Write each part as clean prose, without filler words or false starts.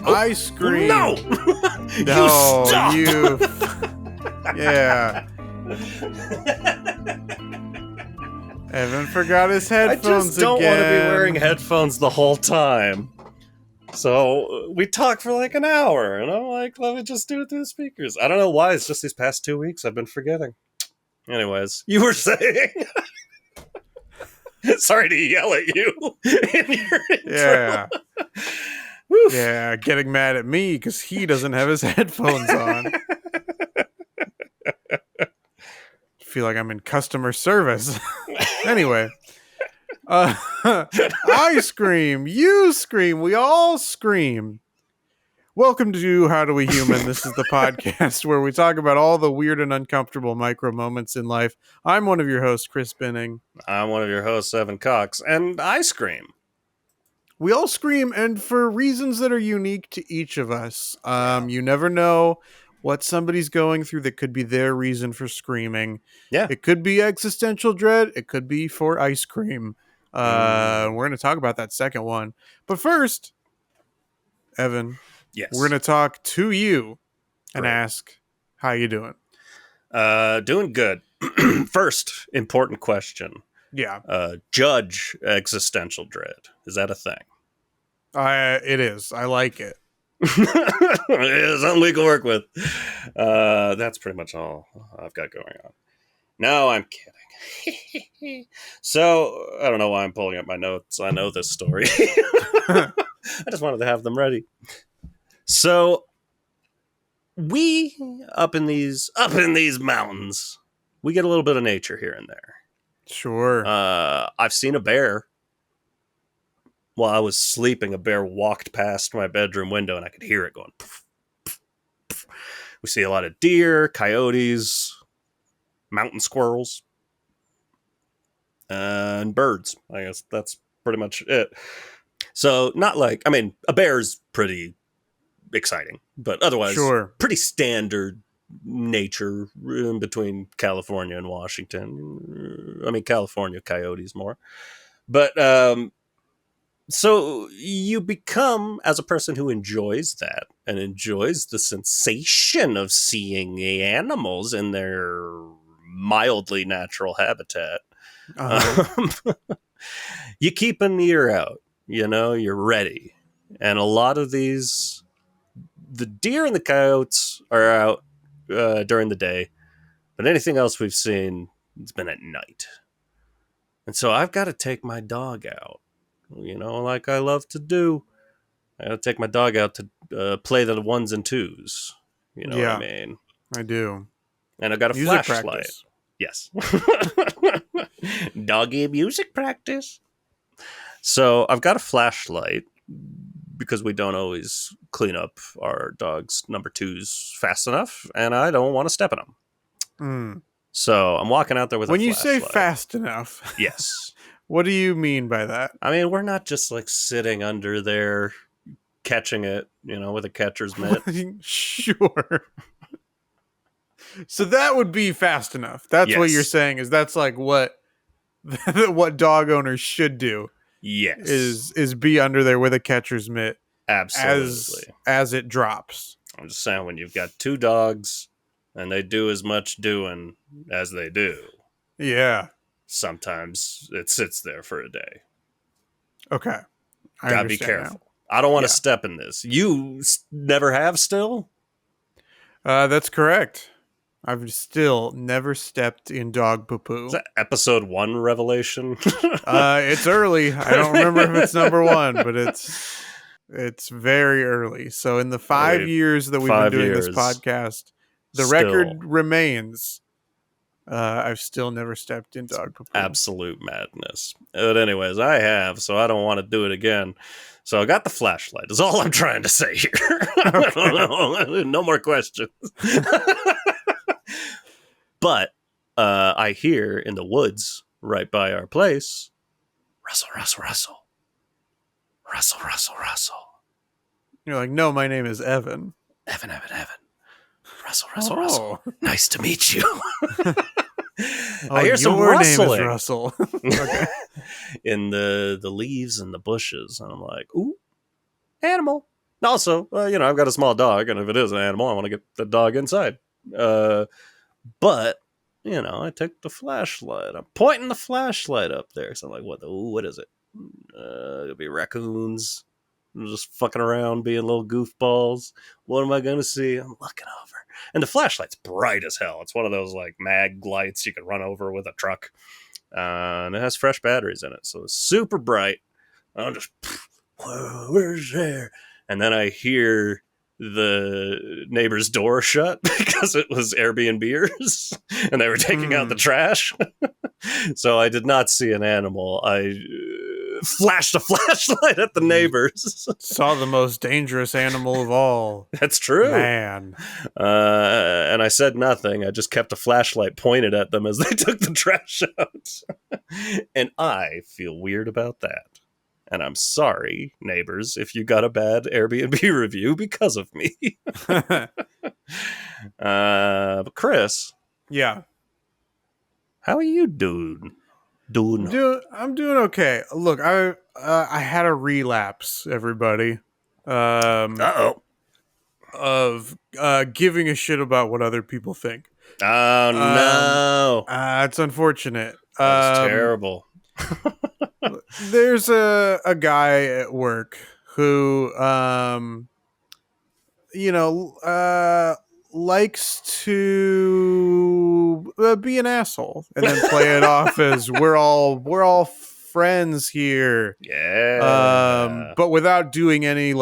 Ice cream. No! No, You stop! you. Yeah. Evan forgot his I headphones just don't want to be again. wearing headphones the whole time. So we talked for like an hour, and I'm like, let me just do it through the speakers. I don't know why. It's just these past 2 weeks I've been forgetting. Anyways, you were saying. Sorry to yell at you in your intro. Yeah. Woof. Yeah, getting mad at me because he doesn't have his headphones on. Feel like I'm in customer service. Anyway. I scream, you scream, we all scream. Welcome to HowDoWeHuman. This is the podcast where we talk about all the weird and uncomfortable micro moments in life. I'm one of your hosts, Chris Binning. I'm one of your hosts, Evan Cox, and I scream. We all scream, and for reasons that are unique to each of us. You never know what somebody's going through that could be their reason for screaming. Yeah. It could be existential dread. It could be for ice cream. We're going to talk about that second one. But first, Evan, Yes. we're going to talk to you and Great. ask, how you doing? Doing good. First, important question. Yeah, Judge existential dread. Is that a thing? it is. I like it. It's something we can work with. That's pretty much all I've got going on. No, I'm kidding. So, I don't know why I'm pulling up my notes. I know this story. I just wanted to have them ready. So, we up in these mountains, we get a little bit of nature here and there. Sure. I've seen a bear. While I was sleeping, a bear walked past my bedroom window and I could hear it going. Poof, poof, poof. We see a lot of deer, coyotes, mountain squirrels, and birds. I guess that's pretty much it. So not like, I mean, a bear's pretty exciting, but otherwise Sure. pretty standard nature in between California and Washington. I mean, California coyotes more. But, so you become, as a person who enjoys that and enjoys the sensation of seeing the animals in their mildly natural habitat, you keep an ear out, you're ready. And a lot of these, the deer and the coyotes are out during the day, but anything else we've seen, it's been at night. And so I've got to take my dog out. Like I love to do. I gotta take my dog out to play the ones and twos. You know what I mean? I do. And I got a Music flashlight. practice. Yes. Doggy music practice. So I've got a flashlight because we don't always clean up our dog's number twos fast enough, and I don't want to step in them. Mm. So I'm walking out there with a flashlight. When you say fast enough, yes. What do you mean by that? I mean, we're not just like sitting under there catching it, with a catcher's mitt. Sure. So that would be fast enough. That's what you're saying, is that's like what dog owners should do. Yes. Is be under there with a catcher's mitt. Absolutely. As it drops. I'm just saying, when you've got two dogs and they do as much doing as they do. Yeah. Sometimes it sits there for a day. Okay. Gotta be careful. Now. I don't want to step in this. You never have still? That's correct. I've still never stepped in dog poo-poo. Is that episode 1 revelation? It's early. I don't remember if it's number 1, but it's very early. So in the 5 years that we've been doing this podcast, the record remains. I've still never stepped in dog poo-poo. Absolute madness. But anyways, I have, so I don't want to do it again. So I got the flashlight. Is all I'm trying to say here. Okay. No more questions. But I hear in the woods right by our place, rustle, rustle, rustle. Rustle, rustle, rustle. You're like, no, my name is Evan. Evan. Russell, Russell. Nice to meet you. I hear some rustling. Name is Russell. Okay. In the leaves and the bushes. And I'm like, ooh, animal. Also, I've got a small dog, and if it is an animal, I want to get the dog inside. But I take the flashlight. I'm pointing the flashlight up there. So I'm like, what is it? It'll be raccoons. Just fucking around, being little goofballs. What am I going to see? I'm looking over. And the flashlight's bright as hell. It's one of those like mag lights you can run over with a truck. And it has fresh batteries in it. So it's super bright. I'm just, where's there? And then I hear the neighbor's door shut because it was Airbnbers and they were taking out the trash. So I did not see an animal. I flashed a flashlight at the neighbors. Saw the most dangerous animal of all. That's true. Man. And I said nothing. I just kept a flashlight pointed at them as they took the trash out. And I feel weird about that. And I'm sorry, neighbors, if you got a bad Airbnb review because of me. But Chris. Yeah. How are you doing? I'm doing okay. Look, I had a relapse, everybody. Of giving a shit about what other people think. Oh, no. It's unfortunate. That's terrible. There's a guy at work who, likes to be an asshole and then play it off as we're all friends here. Yeah. But without doing any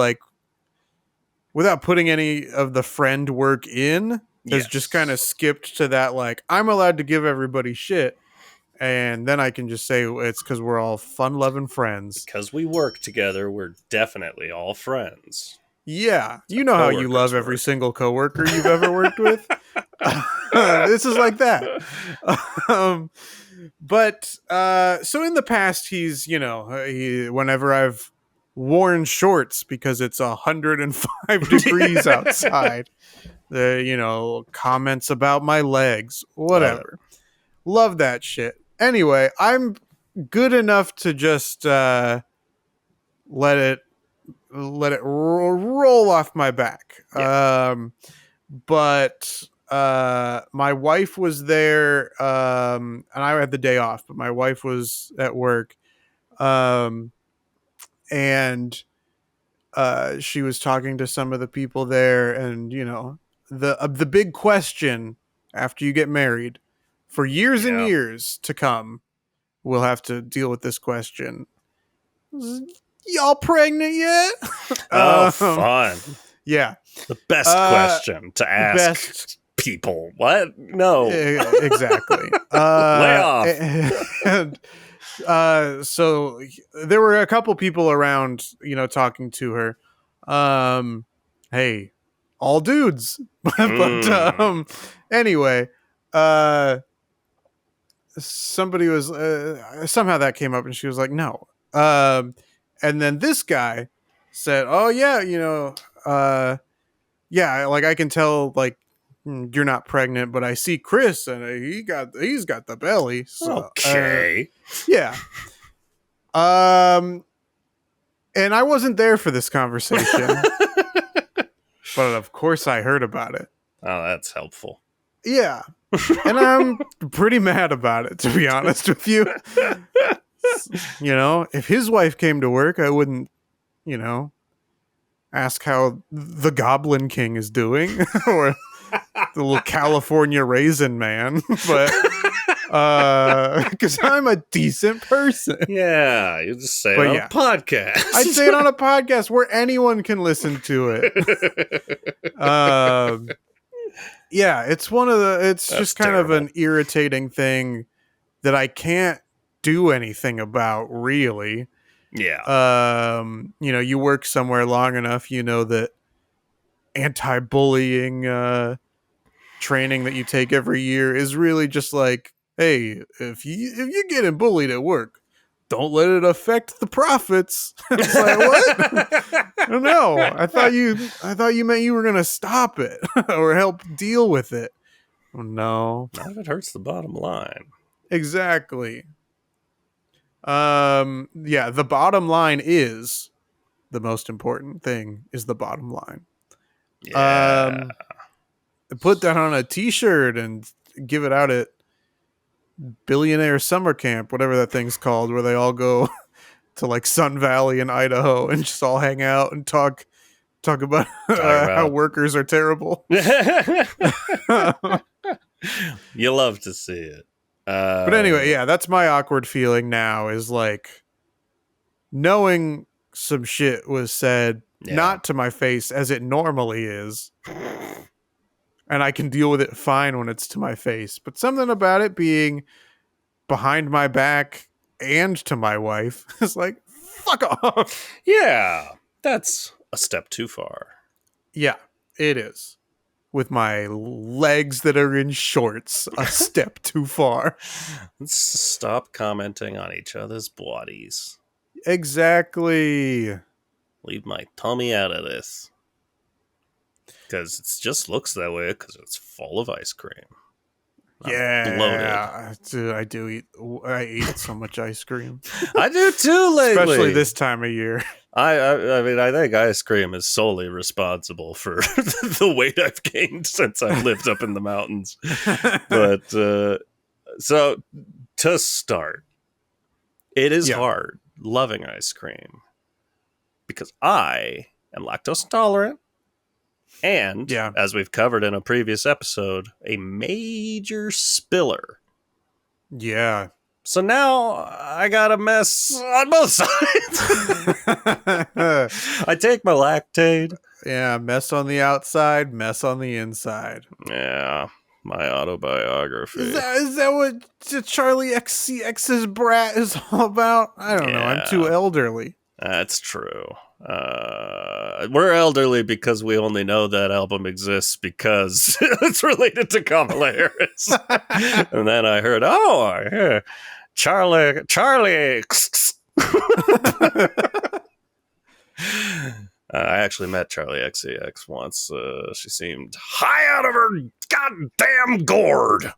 without putting any of the friend work in, has just kind of skipped to that. Like, I'm allowed to give everybody shit. And then I can just say it's because we're all fun-loving friends. Because we work together, we're definitely all friends. Yeah. You know how you love every single coworker you've ever worked with? This is like that. So in the past, he's, whenever I've worn shorts because it's 105 degrees outside, comments about my legs, whatever. Love that shit. Anyway, I'm good enough to just let it roll off my back. Yeah. But my wife was there, and I had the day off, but my wife was at work, and she was talking to some of the people there, and the big question after you get married. For years and years to come, we'll have to deal with this question. Y'all pregnant yet? Fun. Yeah. The best question to ask people. What? No. Exactly. Lay off. And so there were a couple people around, talking to her. Hey, all dudes. But anyway, somebody was somehow that came up and she was like, no. And then this guy said, oh yeah, like I can tell, like, you're not pregnant, but I see Chris and he's got the belly. So, okay. Yeah. And I wasn't there for this conversation, but of course I heard about it. Oh, that's helpful. Yeah. And I'm pretty mad about it, to be honest with you. If his wife came to work, I wouldn't, ask how the Goblin King is doing or the little California Raisin Man, but because I'm a decent person. Yeah, you just say it on a podcast. I'd say it on a podcast where anyone can listen to it. Yeah, it's it's just kind of an irritating thing that I can't do anything about, really. Yeah. You work somewhere long enough, that anti-bullying training that you take every year is really just like, hey, if you're getting bullied at work, don't let it affect the profits. It's like, what? No, I thought you meant you were gonna stop it or help deal with it. Oh, no, not if it hurts the bottom line. Exactly. Yeah, the bottom line is the most important thing is the bottom line. Yeah. Put that on a t-shirt and give it out at Billionaire Summer Camp, whatever that thing's called, where they all go to like Sun Valley in Idaho and just all hang out and talk about how workers are terrible. You love to see it. But anyway, yeah, that's my awkward feeling now, is like knowing some shit was said not to my face as it normally is. And I can deal with it fine when it's to my face. But something about it being behind my back and to my wife is like, fuck off. Yeah, that's a step too far. Yeah, it is. With my legs that are in shorts, a step too far. Let's stop commenting on each other's bodies. Exactly. Leave my tummy out of this. Because it just looks that way because it's full of ice cream. I'm bloated. Dude, I eat so much ice cream. I do too lately. Especially this time of year. I mean, I think ice cream is solely responsible for the weight I've gained since I've lived up in the mountains. But, so, to start, it is hard loving ice cream. Because I am lactose intolerant. And, as we've covered in a previous episode, a major spiller. Yeah. So now I got a mess on both sides. I take my Lactaid. Yeah, mess on the outside, mess on the inside. Yeah, my autobiography. Is that what Charlie XCX's brat is all about? I don't know. I'm too elderly. That's true. We're elderly because we only know that album exists because it's related to Kamala Harris. And then I heard, Charlie. I actually met Charlie XCX once. She seemed high out of her goddamn gourd.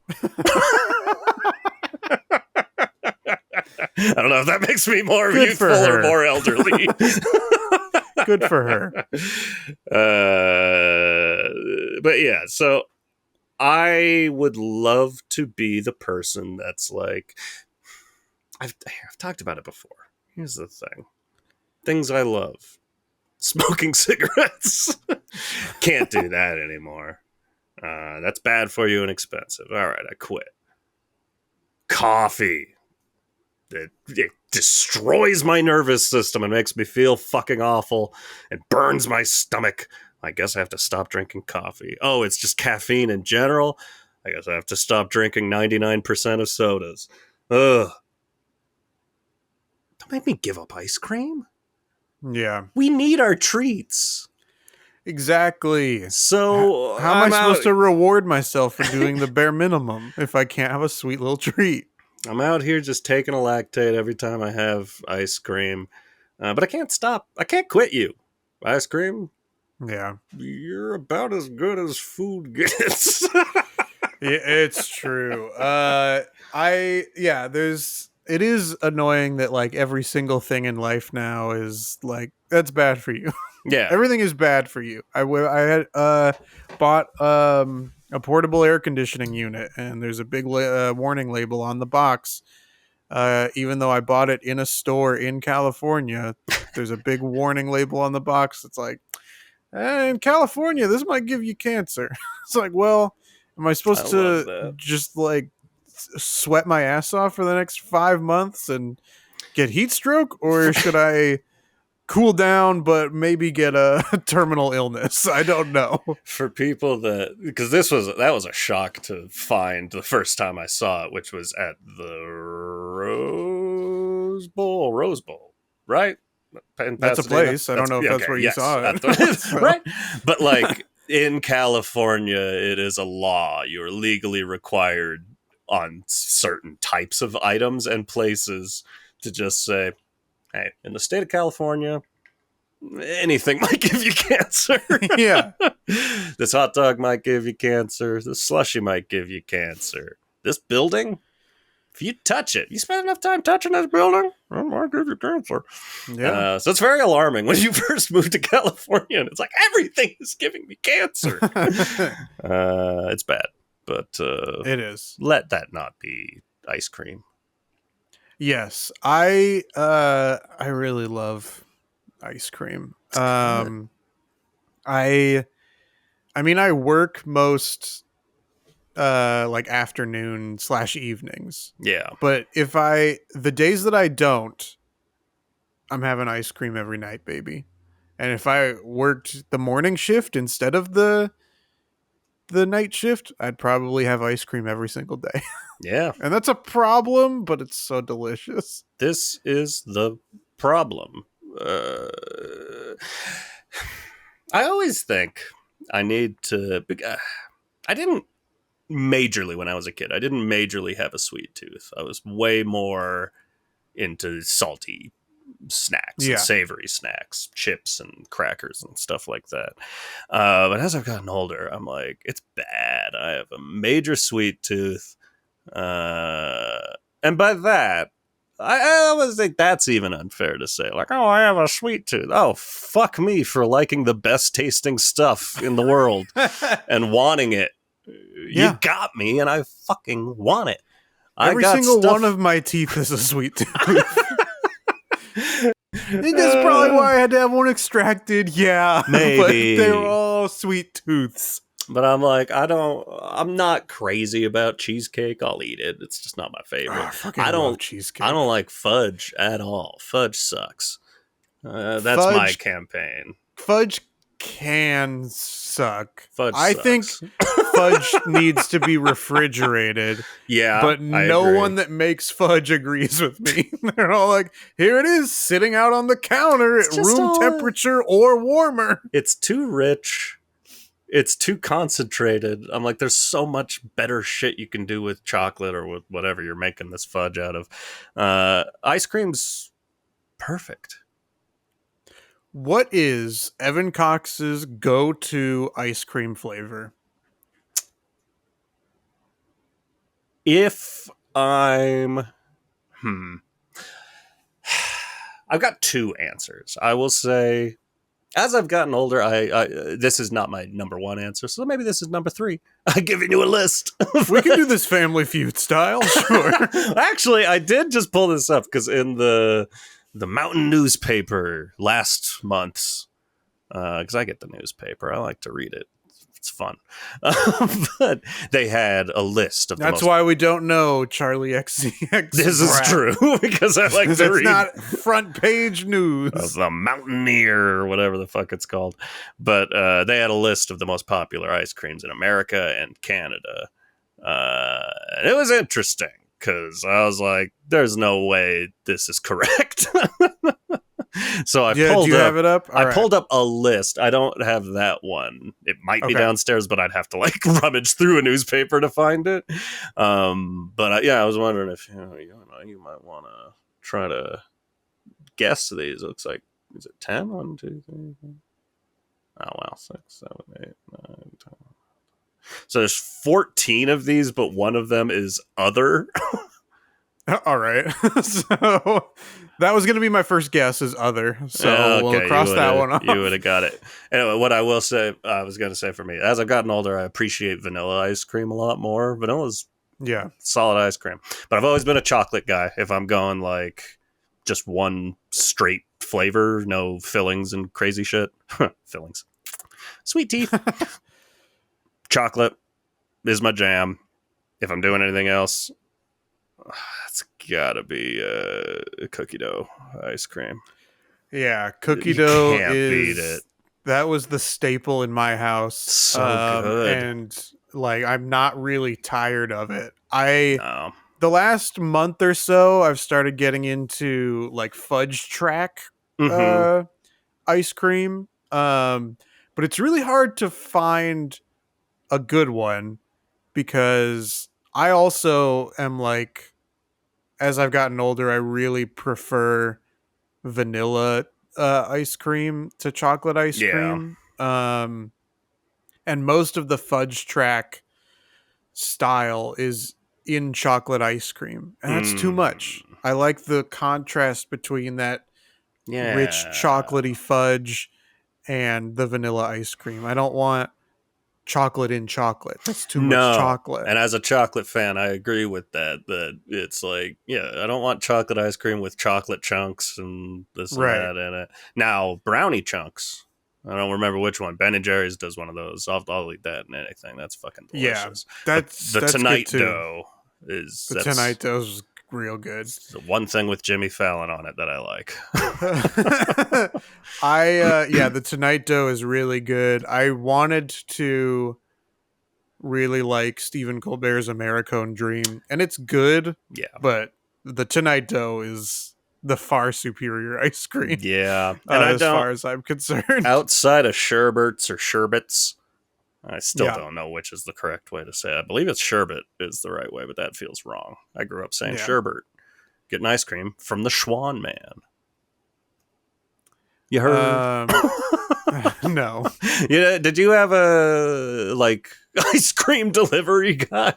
I don't know if that makes me more youthful or more elderly. Good for her. But yeah, so I would love to be the person that's like, I've talked about it before. Here's the thing. Things I love. Smoking cigarettes. Can't do that anymore. That's bad for you and expensive. All right, I quit. Coffee. It destroys my nervous system and makes me feel fucking awful and burns my stomach. I guess I have to stop drinking coffee. Oh, it's just caffeine in general? I guess I have to stop drinking 99% of sodas. Ugh. Don't make me give up ice cream. Yeah. We need our treats. Exactly. So how am I supposed to reward myself for doing the bare minimum if I can't have a sweet little treat? I'm out here just taking a Lactaid every time I have ice cream. But I can't stop. I can't quit you. Ice cream? Yeah. You're about as good as food gets. Yeah, it's true. It is annoying that like every single thing in life now is like, that's bad for you. Yeah. Everything is bad for you. I had bought a portable air conditioning unit, and there's a big warning label on the box. Even though I bought it in a store in California, there's a big warning label on the box. It's like, in California, this might give you cancer. It's like, well, am I supposed to just like sweat my ass off for the next 5 months and get heat stroke, or should I cool down but maybe get a terminal illness? I don't know. For people because that was a shock to find the first time I saw it, which was at the Rose Bowl, right? That's a place. I don't know if that's where you saw it. Right? But like in California, it is a law. You're legally required on certain types of items and places to just say, hey, in the state of California, anything might give you cancer. Yeah. This hot dog might give you cancer. This slushie might give you cancer. This building, If you touch it, you spend enough time touching this building, it might give you cancer. Yeah. So it's very alarming when you first move to California and it's like, everything is giving me cancer. It's bad, but it is. Let that not be ice cream. Yes, I really love ice cream. I mean, I work most like afternoon/evenings. Yeah. But the days that I don't, I'm having ice cream every night, baby. And if I worked the morning shift instead of the night shift, I'd probably have ice cream every single day. Yeah. And that's a problem, but it's so delicious. This is the problem. I always think I need to... I didn't majorly, when I was a kid, I didn't majorly have a sweet tooth. I was way more into salty snacks and savory snacks, chips and crackers and stuff like that. But as I've gotten older, I'm like, it's bad. I have a major sweet tooth. And by that, I always think that's even unfair to say. Like, oh, I have a sweet tooth. Oh, fuck me for liking the best tasting stuff in the world and wanting it. You got me, and I fucking want it. Every single one of my teeth is a sweet tooth. I think that's probably why I had to have one extracted. Yeah, maybe. But they were all sweet tooths. But I'm like, I'm not crazy about cheesecake. I'll eat it. It's just not my favorite. I love cheesecake. I don't like fudge at all. Fudge sucks. That's my campaign. Fudge can suck. I think fudge needs to be refrigerated. Yeah, but no one that makes fudge agrees with me. They're all like, here it is, sitting out on the counter at room temperature or warmer. It's too rich. It's too concentrated. I'm like, there's so much better shit you can do with chocolate or with whatever you're making this fudge out of. Ice cream's perfect. What is Evan Cox's go-to ice cream flavor? If I'm... I've got two answers. I will say, as I've gotten older, this is not my number one answer, so maybe this is number three. I'm giving you a list. We can do this Family Feud style, sure. Actually, I did just pull this up, because in the Mountain newspaper last month, because I get the newspaper, I like to read it. It's fun. But they had a list of That's why we don't know Charlie XCX. This is true, because I like to read. It's not front page news. The Mountaineer, or whatever the fuck it's called. But they had a list of the most popular ice creams in America and Canada. And it was interesting, because I was like, there's no way this is correct. So I pulled do you have it up? I pulled up a list. I don't have that one. It might be downstairs, but I'd have to like rummage through a newspaper to find it. But I was wondering if you might want to try to guess these. It looks like, is it 10? 1, 2, 3, 4. Oh wow, 6, 7, 8, 9, 10. So there's 14 of these, but one of them is other. All right. So that was going to be my first guess, is other. So we'll cross that one off. You would have got it. Anyway, what I will say, I was going to say for me, as I've gotten older, I appreciate vanilla ice cream a lot more. Vanilla's solid ice cream. But I've always been a chocolate guy. If I'm going like just one straight flavor, no fillings and crazy shit. Fillings. Sweet teeth. Chocolate is my jam. If I'm doing anything else, it's gotta be cookie dough ice cream. Yeah, cookie dough can't beat it. That was the staple in my house. So good. And like, I'm not really tired of it. The last month or so, I've started getting into like fudge track ice cream. But it's really hard to find a good one, because I also am like, as I've gotten older, I really prefer vanilla ice cream to chocolate ice cream. And most of the fudge track style is in chocolate ice cream, and that's too much. I like the contrast between that rich chocolatey fudge and the vanilla ice cream. I don't want chocolate in chocolate. That's too much chocolate. And as a chocolate fan, I agree with that. That it's like, I don't want chocolate ice cream with chocolate chunks and this and that in it. Now, brownie chunks. I don't remember which one. Ben and Jerry's does one of those. I'll eat that in anything. That's fucking delicious. Yeah, that's Tonight dough is the Tonight Dough's real good. The one thing with Jimmy Fallon on it that I like. The Tonight Dough is really good. I wanted to really like Stephen Colbert's Americone Dream, and it's good. Yeah, but the Tonight Dough is the far superior ice cream. Yeah, and as far as I'm concerned, outside of sherbets or sherbets, I still don't know which is the correct way to say it. I believe it's sherbet is the right way, but that feels wrong. I grew up saying sherbet. Getting ice cream from the Schwan Man. You heard? No. Did you have a ice cream delivery guy?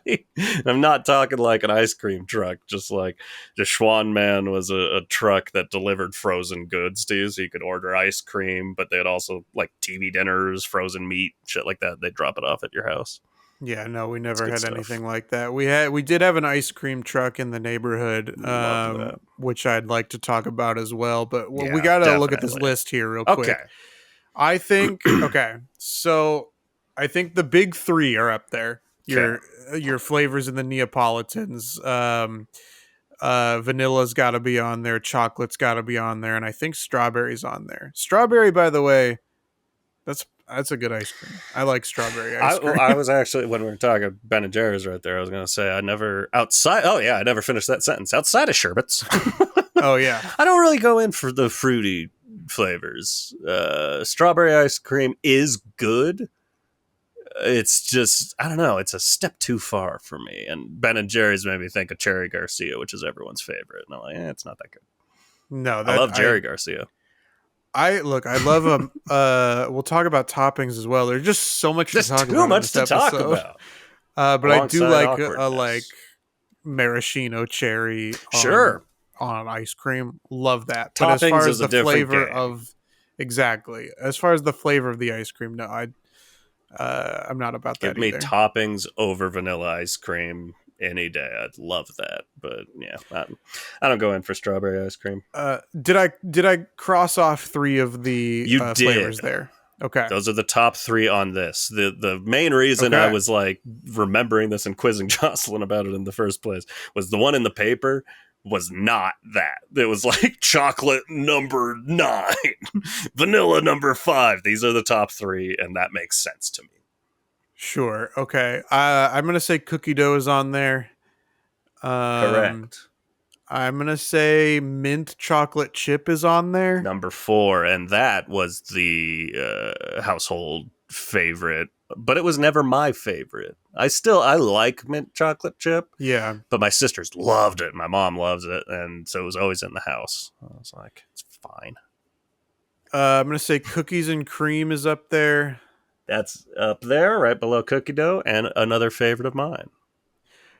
I'm not talking like an ice cream truck, just like the Schwan Man was a truck that delivered frozen goods to you, so you could order ice cream, but they'd also like TV dinners, frozen meat, shit like that. They'd drop it off at your house. Yeah, no, we never had anything like that. We did have an ice cream truck in the neighborhood, which I'd like to talk about as well. But we got to look at this list here real quick. I think so I think the big three are up there. Your flavors in the Neapolitans. Vanilla's got to be on there. Chocolate's got to be on there, and I think strawberry's on there. Strawberry, by the way, that's a good ice cream. I like strawberry ice cream. I was actually, when we were talking Ben and Jerry's right there, I was going to say I never finished that sentence. Outside of sherbets. Oh, yeah. I don't really go in for the fruity flavors. Strawberry ice cream is good. It's just, I don't know, it's a step too far for me. And Ben and Jerry's made me think of Cherry Garcia, which is everyone's favorite. And I'm like, it's not that good. No, I love Cherry Garcia. I love them. We'll talk about toppings as well. There's just so much to talk about. Too much to talk about. But I do like maraschino cherry. On ice cream, love that. Toppings, but as far as the flavor of as far as the flavor of the ice cream, no, I'm not about that. Give me toppings over vanilla ice cream any day. I'd love that, but yeah, I don't go in for strawberry ice cream. Did I cross off three of the flavors there? Okay, those are the top three on this. The main reason I was like remembering this and quizzing Jocelyn about it in the first place was the one in the paper was not that. It was like chocolate number 9, vanilla number 5. These are the top 3, and that makes sense to me. Sure. Okay. I'm going to say cookie dough is on there. Correct. I'm going to say mint chocolate chip is on there. Number 4, and that was the household favorite, but it was never my favorite. I like mint chocolate chip. Yeah. But my sisters loved it. My mom loves it, and so it was always in the house. I was like, it's fine. I'm going to say cookies and cream is up there. That's up there, right below cookie dough, and another favorite of mine.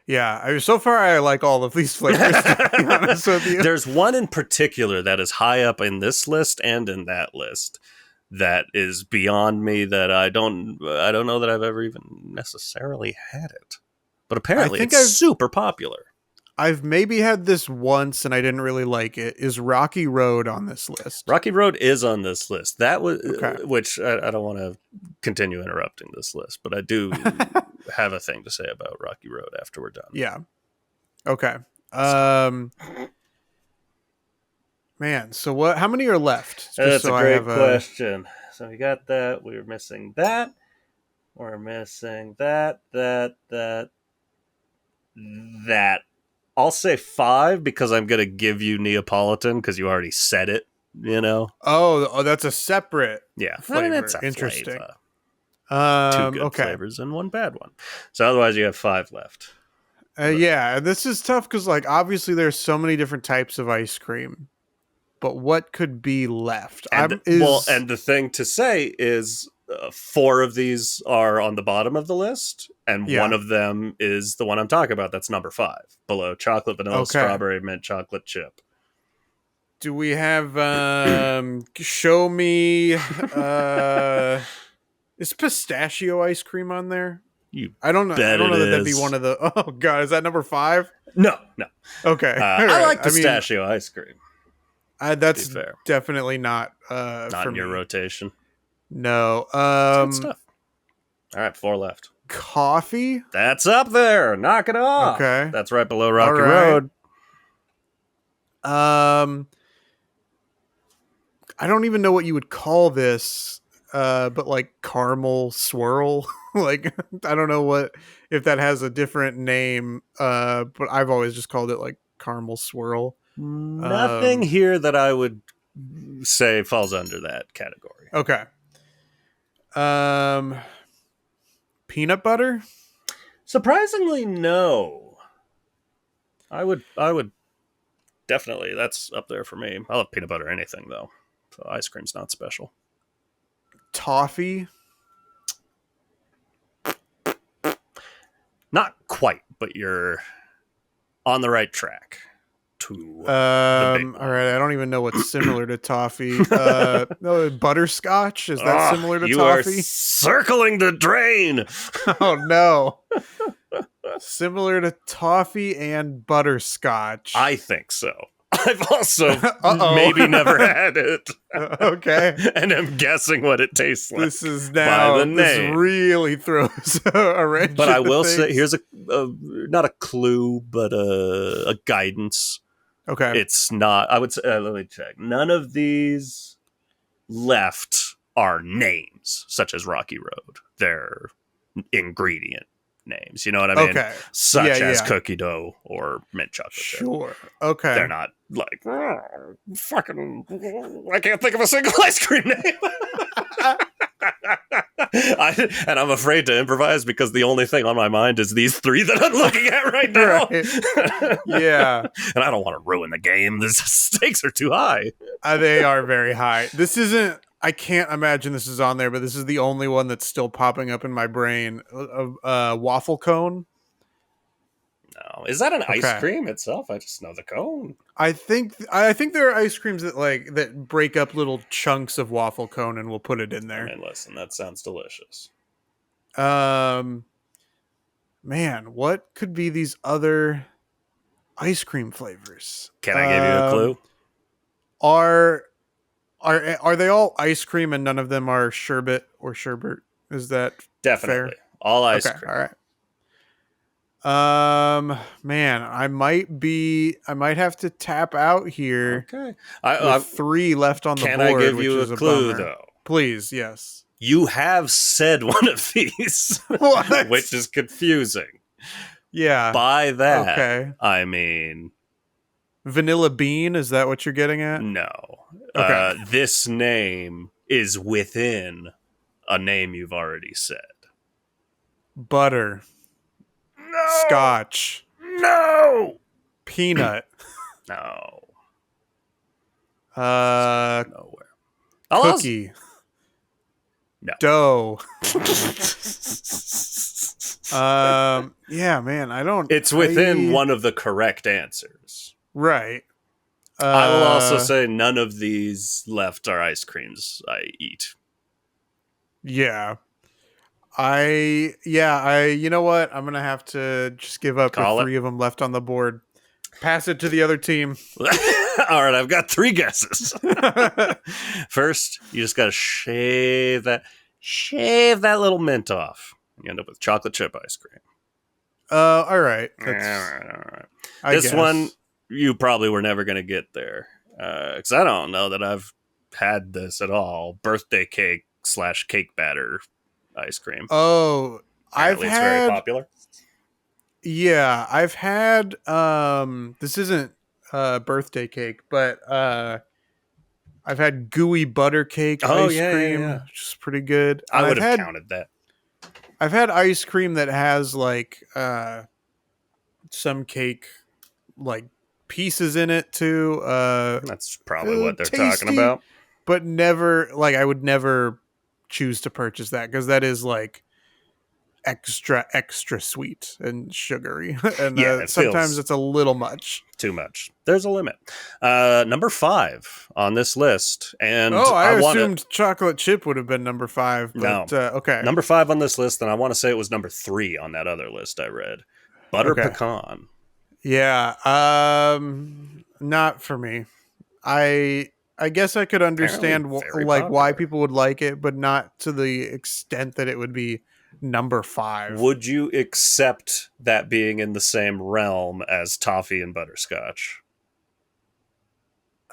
Yeah, so far I like all of these flavors, to be honest with you. There's one in particular that is high up in this list and in that list that is beyond me that I don't know that I've ever even necessarily had it. But apparently it's super popular. I've maybe had this once and I didn't really like it. Is Rocky Road on this list? Rocky Road is on this list. That was, which I don't want to continue interrupting this list, but I do have a thing to say about Rocky Road after we're done. Yeah. Okay. Man, so what? How many are left? That's a great question. So we got that. We were missing that. We're missing that. I'll say 5 because I'm going to give you Neapolitan because you already said it, you know? Oh, that's a separate flavor. I mean, it's interesting. Flavor. 2 good flavors and 1 bad one. So otherwise you have 5 left. Yeah, this is tough because obviously there's so many different types of ice cream. But what could be left? And the thing to say is 4 of these are on the bottom of the list, and one of them is the one I'm talking about. That's number 5, below chocolate, vanilla, strawberry, mint chocolate chip. Do we have show me is pistachio ice cream on there? I don't know that that'd be one of the. Oh god, is that number 5? No. Okay. I like pistachio ice cream. That's definitely not in your rotation. No. Good stuff. All right, 4 left. Coffee? That's up there. Knock it off. Okay. That's right below Rocky Road. I don't even know what you would call this, but like caramel swirl. Like, I don't know if that has a different name, but I've always just called it like caramel swirl. Nothing here that I would say falls under that category. Okay. Peanut butter? Surprisingly, no. I would definitely, that's up there for me. I love peanut butter anything though. So ice cream's not special. Toffee? Not quite, but you're on the right track. All right, I don't even know what's similar to toffee. No, butterscotch, is that similar to you toffee? You are circling the drain. Oh no. Similar to toffee and butterscotch. I think so. I've also maybe never had it. Okay. And I'm guessing what it tastes like. This is now, this really throws a wrench. But I will say, here's not a clue, but a guidance. Okay. It's not, I would say, let me check. None of these left are names, such as Rocky Road. They're ingredient names. You know what I mean? Okay. Such as cookie dough or mint chocolate. Sure. Okay. They're not like, fucking, I can't think of a single ice cream name. And I'm afraid to improvise because the only thing on my mind is these 3 that I'm looking at right now. Right. Yeah. And I don't want to ruin the game. The stakes are too high. They are very high. This isn't, I can't imagine this is on there, but this is the only one that's still popping up in my brain. Waffle cone? No. Is that an ice cream itself? I just know the cone. I think there are ice creams that break up little chunks of waffle cone and we'll put it in there. I mean, listen, that sounds delicious. Man, what could be these other ice cream flavors? Can I give you a clue? Are they all ice cream and none of them are sherbet or sherbet? Is that definitely fair? All ice cream? All right. Man, I might have to tap out here. Okay. With 3 left on the board. Can I give you a clue, though? Please, yes. You have said one of these, which is confusing. Yeah. By that, I mean... Vanilla bean, is that what you're getting at? No. Okay. This name is within a name you've already said. Butter. No. Scotch. No. Peanut. No. Nowhere. Cookie. No. Dough. Yeah, man, I don't. It's within one of the correct answers. Right. I will also say none of these left are ice creams I eat. Yeah. You know what? I'm going to have to just give up with 3 of them left on the board. Pass it to the other team. All right, I've got 3 guesses. First, you just got to shave that little mint off. You end up with chocolate chip ice cream. All right. All right. This one, you probably were never going to get there. Because I don't know that I've had this at all. Birthday cake / cake batter ice cream. Oh, it's very popular. Yeah, I've had this isn't birthday cake, but I've had gooey butter cake ice cream, which is pretty good. I would have counted that. I've had ice cream that has like some cake like pieces in it too. That's probably what they're tasty, talking about. But never, like, I would never choose to purchase that, because that is like extra sweet and sugary, and It sometimes feels it's a little much. too much. There's a limit. Number 5 on this list, and I assumed chocolate chip would have been number 5, but no. okay. Number 5 on this list, and I want to say it was number 3 on that other list I read. Butter pecan. Yeah, not for me. I guess I could understand why people would like it, but not to the extent that it would be number 5. Would you accept that being in the same realm as toffee and butterscotch?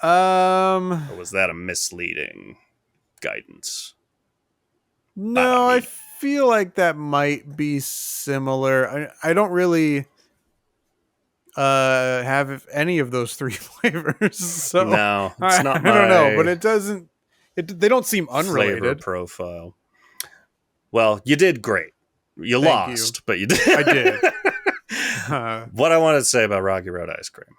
Or was that a misleading guidance? No, I feel like that might be similar. I don't really have any of those 3 flavors, so no, it's not. I don't know, but it doesn't. They don't seem unrelated. Flavor profile. Well, you did great. You lost, but you did. I did. What I wanted to say about Rocky Road ice cream.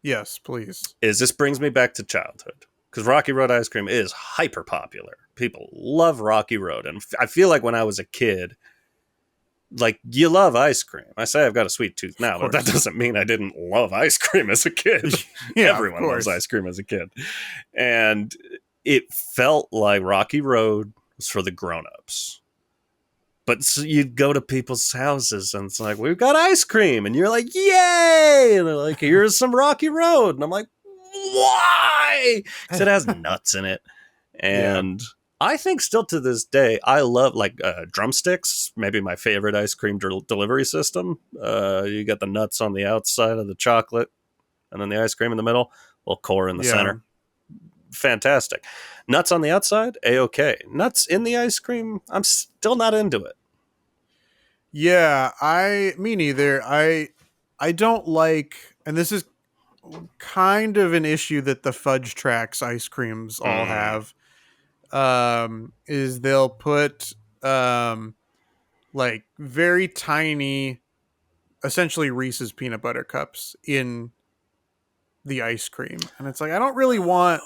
Yes, please. Is this brings me back to childhood, because Rocky Road ice cream is hyper popular. People love Rocky Road, and I feel like when I was a kid, like, you love ice cream. I say I've got a sweet tooth now, but that doesn't mean I didn't love ice cream as a kid. Everyone loves ice cream as a kid. And it felt like Rocky Road was for the grown-ups. But so you'd go to people's houses and it's like, we've got ice cream. And you're like, yay! And they're like, here's some Rocky Road. And I'm like, why? Because it has nuts in it. And I think still to this day, I love drumsticks, maybe my favorite ice cream delivery system. You got the nuts on the outside of the chocolate and then the ice cream in the middle, little core in the center. Fantastic. Nuts on the outside, A-okay. Nuts in the ice cream, I'm still not into it. Yeah, me neither. I don't like, and this is kind of an issue that the Fudge Tracks ice creams all have, is they'll put like very tiny, essentially Reese's peanut butter cups in the ice cream, and it's like, I don't really want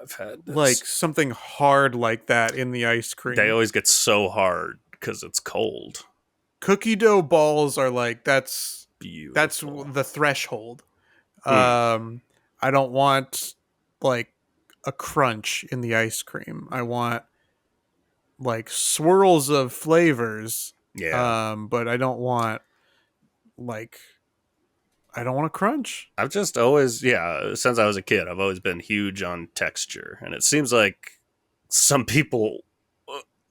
I've had this. Like something hard like that in the ice cream. They always get so hard because it's cold. Cookie dough balls are like, that's beautiful. That's the threshold. I don't want like a crunch in the ice cream. I want like swirls of flavors. But I don't want a crunch. I've just always, since I was a kid, I've always been huge on texture. And it seems like some people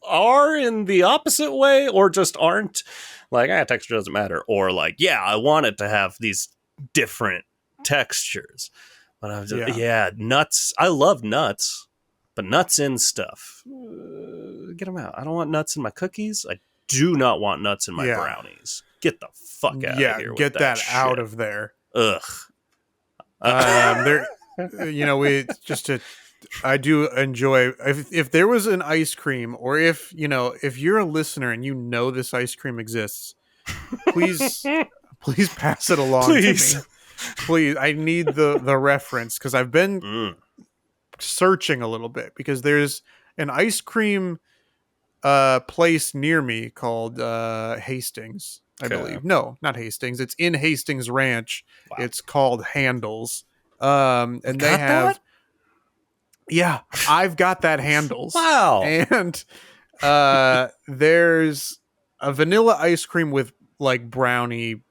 are in the opposite way, or just aren't. Like, texture doesn't matter. Or like, I want it to have these different textures. But I'm just, nuts. I love nuts, but nuts in stuff. Get them out. I don't want nuts in my cookies. I do not want nuts in my brownies. Get the fuck out of here. Get that out of there. Ugh. I do enjoy, if there was an ice cream, or if you're a listener and you know this ice cream exists, please pass it along to me. Please, I need the reference, because I've been searching a little bit, because there's an ice cream place near me called Hastings, I believe. No, not Hastings. It's in Hastings Ranch. Wow. It's called Handles. And they have that? Yeah, I've got that Handles. Wow. And there's a vanilla ice cream with like brownie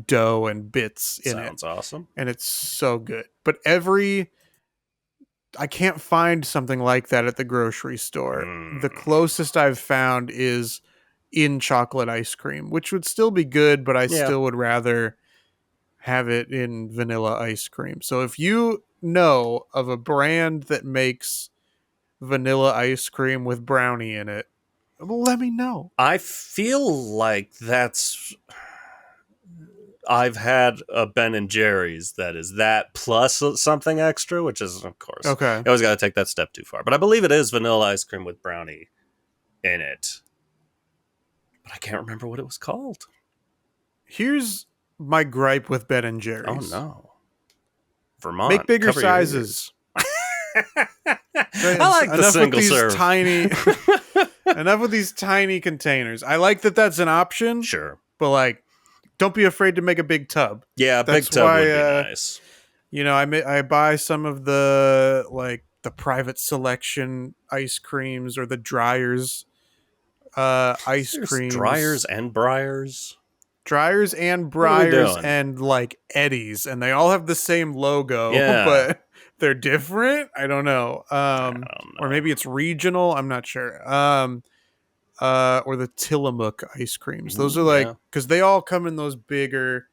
dough and bits in it. Sounds awesome. And it's so good. But I can't find something like that at the grocery store. The closest I've found is in chocolate ice cream, which would still be good, but I still would rather have it in vanilla ice cream. So if you know of a brand that makes vanilla ice cream with brownie in it, let me know. I feel like I've had a Ben and Jerry's that is that plus something extra, which is, of course, okay. You always got to take that step too far. But I believe it is vanilla ice cream with brownie in it. But I can't remember what it was called. Here's my gripe with Ben and Jerry's. Oh, no. Vermont. Make bigger sizes. I like the single serve. Enough with these tiny containers. I like that that's an option. Sure. But, like, don't be afraid to make a big tub. Yeah, a big tub would be nice. You know, I buy some of the, like, the private selection ice creams or the Dryers ice creams. Dryers and Briars? Dryers and Briars and, like, Eddie's. And they all have the same logo, but they're different. I don't know. Or maybe it's regional. I'm not sure. Or the Tillamook ice creams. Those are like, because they all come in those bigger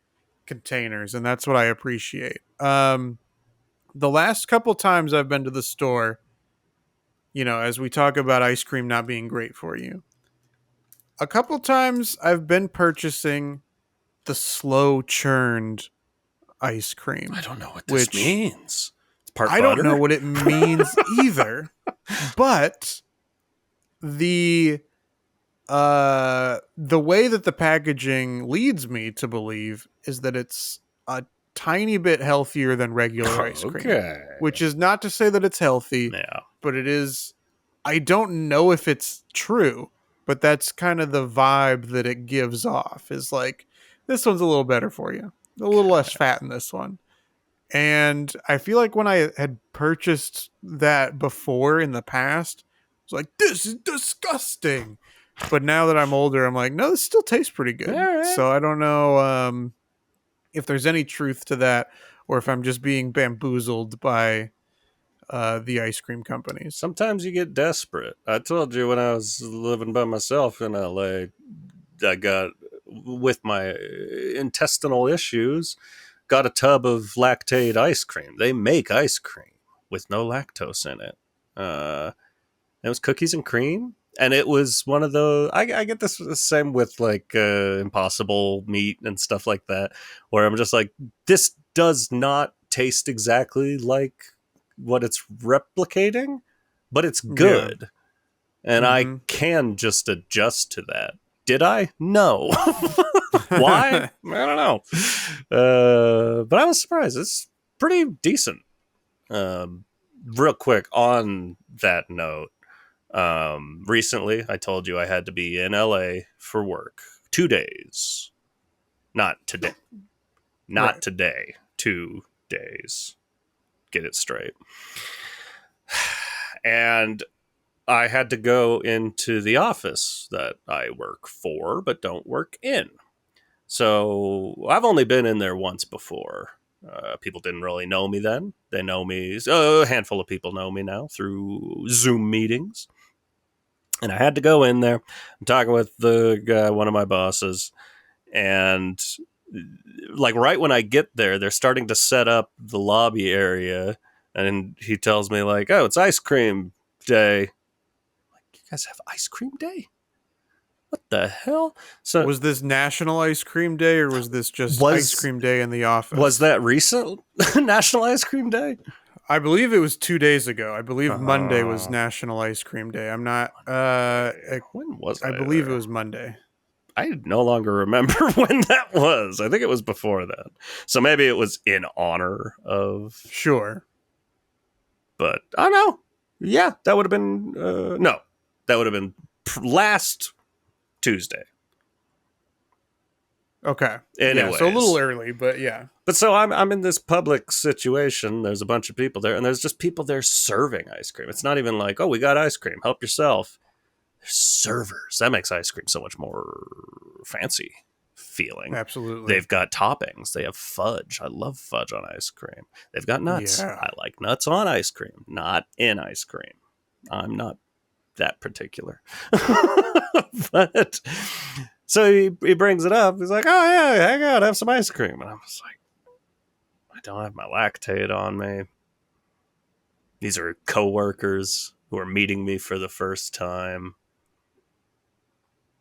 containers, and that's what I appreciate. The last couple times I've been to the store, you know, as we talk about ice cream not being great for you, a couple times I've been purchasing the slow churned ice cream. I don't know what this means. It's part butter? I don't know what it means either, but the way that the packaging leads me to believe is that it's a tiny bit healthier than regular ice cream, which is not to say that it's healthy, but it is. I don't know if it's true, but that's kind of the vibe that it gives off, is like, this one's a little better for you, a little less fat in this one. And I feel like when I had purchased that before in the past, I was like, this is disgusting. But now that I'm older, I'm like, no, this still tastes pretty good. Right. So I don't know if there's any truth to that, or if I'm just being bamboozled by the ice cream companies. Sometimes you get desperate. I told you when I was living by myself in LA, I got, with my intestinal issues, got a tub of lactate ice cream. They make ice cream with no lactose in it. It was cookies and cream. And it was one of those, I get this the same with like Impossible meat and stuff like that, where I'm just like, this does not taste exactly like what it's replicating, but it's good. And I can just adjust to that. Did I? No. Why? I don't know. But I was surprised. It's pretty decent. Real quick, on that note, recently I told you I had to be in LA for work 2 days. Not today. Not today. 2 days. Get it straight. And I had to go into the office that I work for but don't work in. So I've only been in there once before. People didn't really know me then. They know me. A handful of people know me now through Zoom meetings. And I had to go in there. I'm talking with the guy, one of my bosses. And like right when I get there, they're starting to set up the lobby area. And he tells me like, oh, it's ice cream day. Like, you guys have ice cream day? What the hell? So was this National Ice Cream Day, or was this just Ice Cream Day in the office? Was that recent National Ice Cream Day? I believe it was 2 days ago. I believe Monday was National Ice Cream Day. I'm not. When was I believe it was Monday. I no longer remember when that was. I think it was before that. So maybe it was in honor of. Sure. But I don't know. Yeah, that would have been. No, that would have been last Tuesday. Okay. Anyways. Yeah, so a little early, but yeah. But so I'm in this public situation. There's a bunch of people there, and there's just people there serving ice cream. It's not even like, oh, we got ice cream, help yourself. There's servers. That makes ice cream so much more fancy feeling. Absolutely. They've got toppings. They have fudge. I love fudge on ice cream. They've got nuts. Yeah. I like nuts on ice cream, not in ice cream. I'm not that particular. But so he brings it up. He's like, oh yeah, hang out, have some ice cream. And I'm just like, I don't have my lactate on me. These are coworkers who are meeting me for the first time.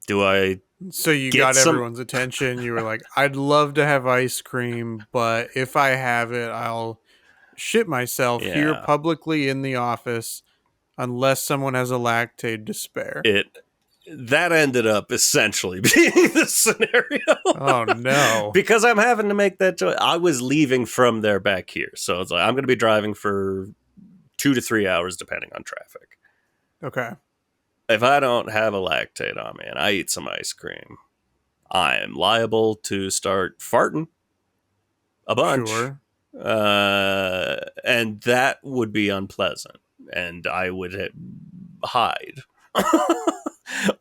Do I? So you got everyone's attention. You were like, I'd love to have ice cream, but if I have it, I'll shit myself here publicly in the office unless someone has a lactate to spare. That ended up essentially being the scenario. Oh, no. Because I'm having to make that choice. I was leaving from there back here. So it's like, I'm going to be driving for 2 to 3 hours, depending on traffic. Okay. If I don't have a lactate on me and I eat some ice cream, I am liable to start farting a bunch. Sure. And that would be unpleasant. And I would hide.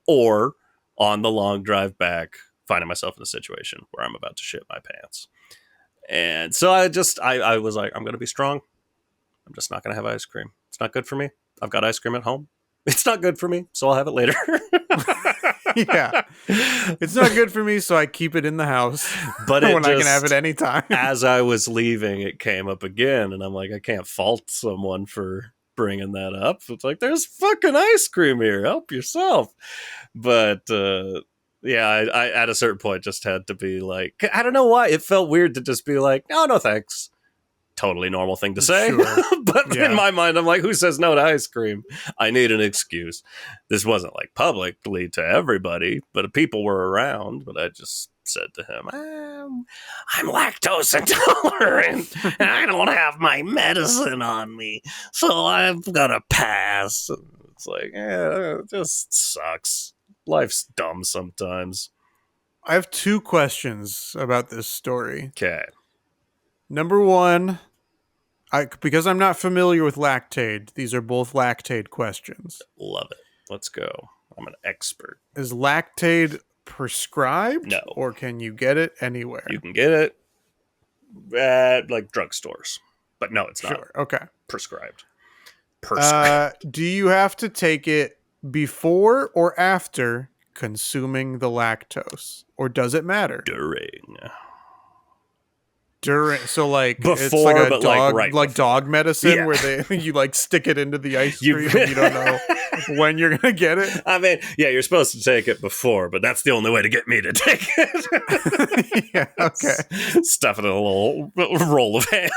Or on the long drive back, finding myself in a situation where I'm about to shit my pants. And so I was like, I'm going to be strong. I'm just not going to have ice cream. It's not good for me. I've got ice cream at home. It's not good for me, so I'll have it later. Yeah. It's not good for me, so I keep it in the house. But when I can have it anytime. As I was leaving, it came up again, and I'm like, I can't fault someone for bringing that up. It's like, there's fucking ice cream here. Help yourself. But yeah, I at a certain point just had to be like, I don't know why. It felt weird to just be like, no thanks. Totally normal thing to say. Sure. But in my mind, I'm like, who says no to ice cream? I need an excuse. This wasn't like publicly to everybody, but people were around. But I just said to him, I'm lactose intolerant and I don't have my medicine on me, so I'm gonna pass. It's like, it just sucks. Life's dumb sometimes. I have 2 questions about this story. Okay. Number 1, because I'm not familiar with lactate, these are both lactate questions. Love it. Let's go. I'm an expert. Is lactate prescribed? No. Or can you get it anywhere? You can get it at like drugstores. But no, it's not. Sure. Okay. Prescribed. Do you have to take it before or after consuming the lactose? Or does it matter? During, so like before, it's like a but dog, like dog medicine where they you like stick it into the ice cream and you don't know when you're gonna get it. I mean, yeah, you're supposed to take it before, but that's the only way to get me to take it. Yeah, okay. Stuff it in a little roll of ham.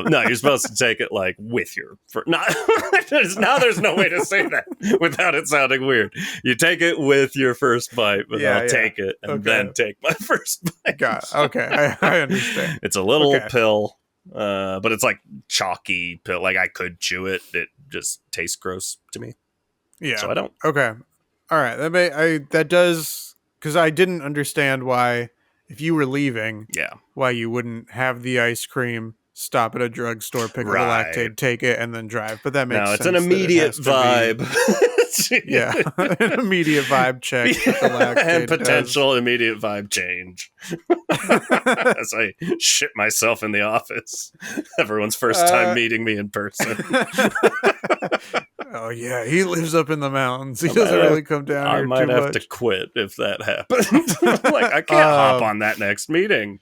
No, you're supposed to take it like with your. Now there's no way to say that without it sounding weird. You take it with your first bite, but I'll take it and then take my first bite. Got it. Okay. I understand. It's a little pill, but it's like chalky pill. Like I could chew it. It just tastes gross to me. Yeah. So I don't. Okay. All right. That does, because I didn't understand why, if you were leaving, why you wouldn't have the ice cream, stop at a drugstore, pick up the lactate, take it, and then drive. But that makes sense. It's an immediate vibe. Yeah, an immediate vibe check. And potential immediate vibe change. As I shit myself in the office. Everyone's first time meeting me in person. Oh, yeah, he lives up in the mountains. He doesn't really come down here too much. I might have to quit if that happens. Like, I can't hop on that next meeting.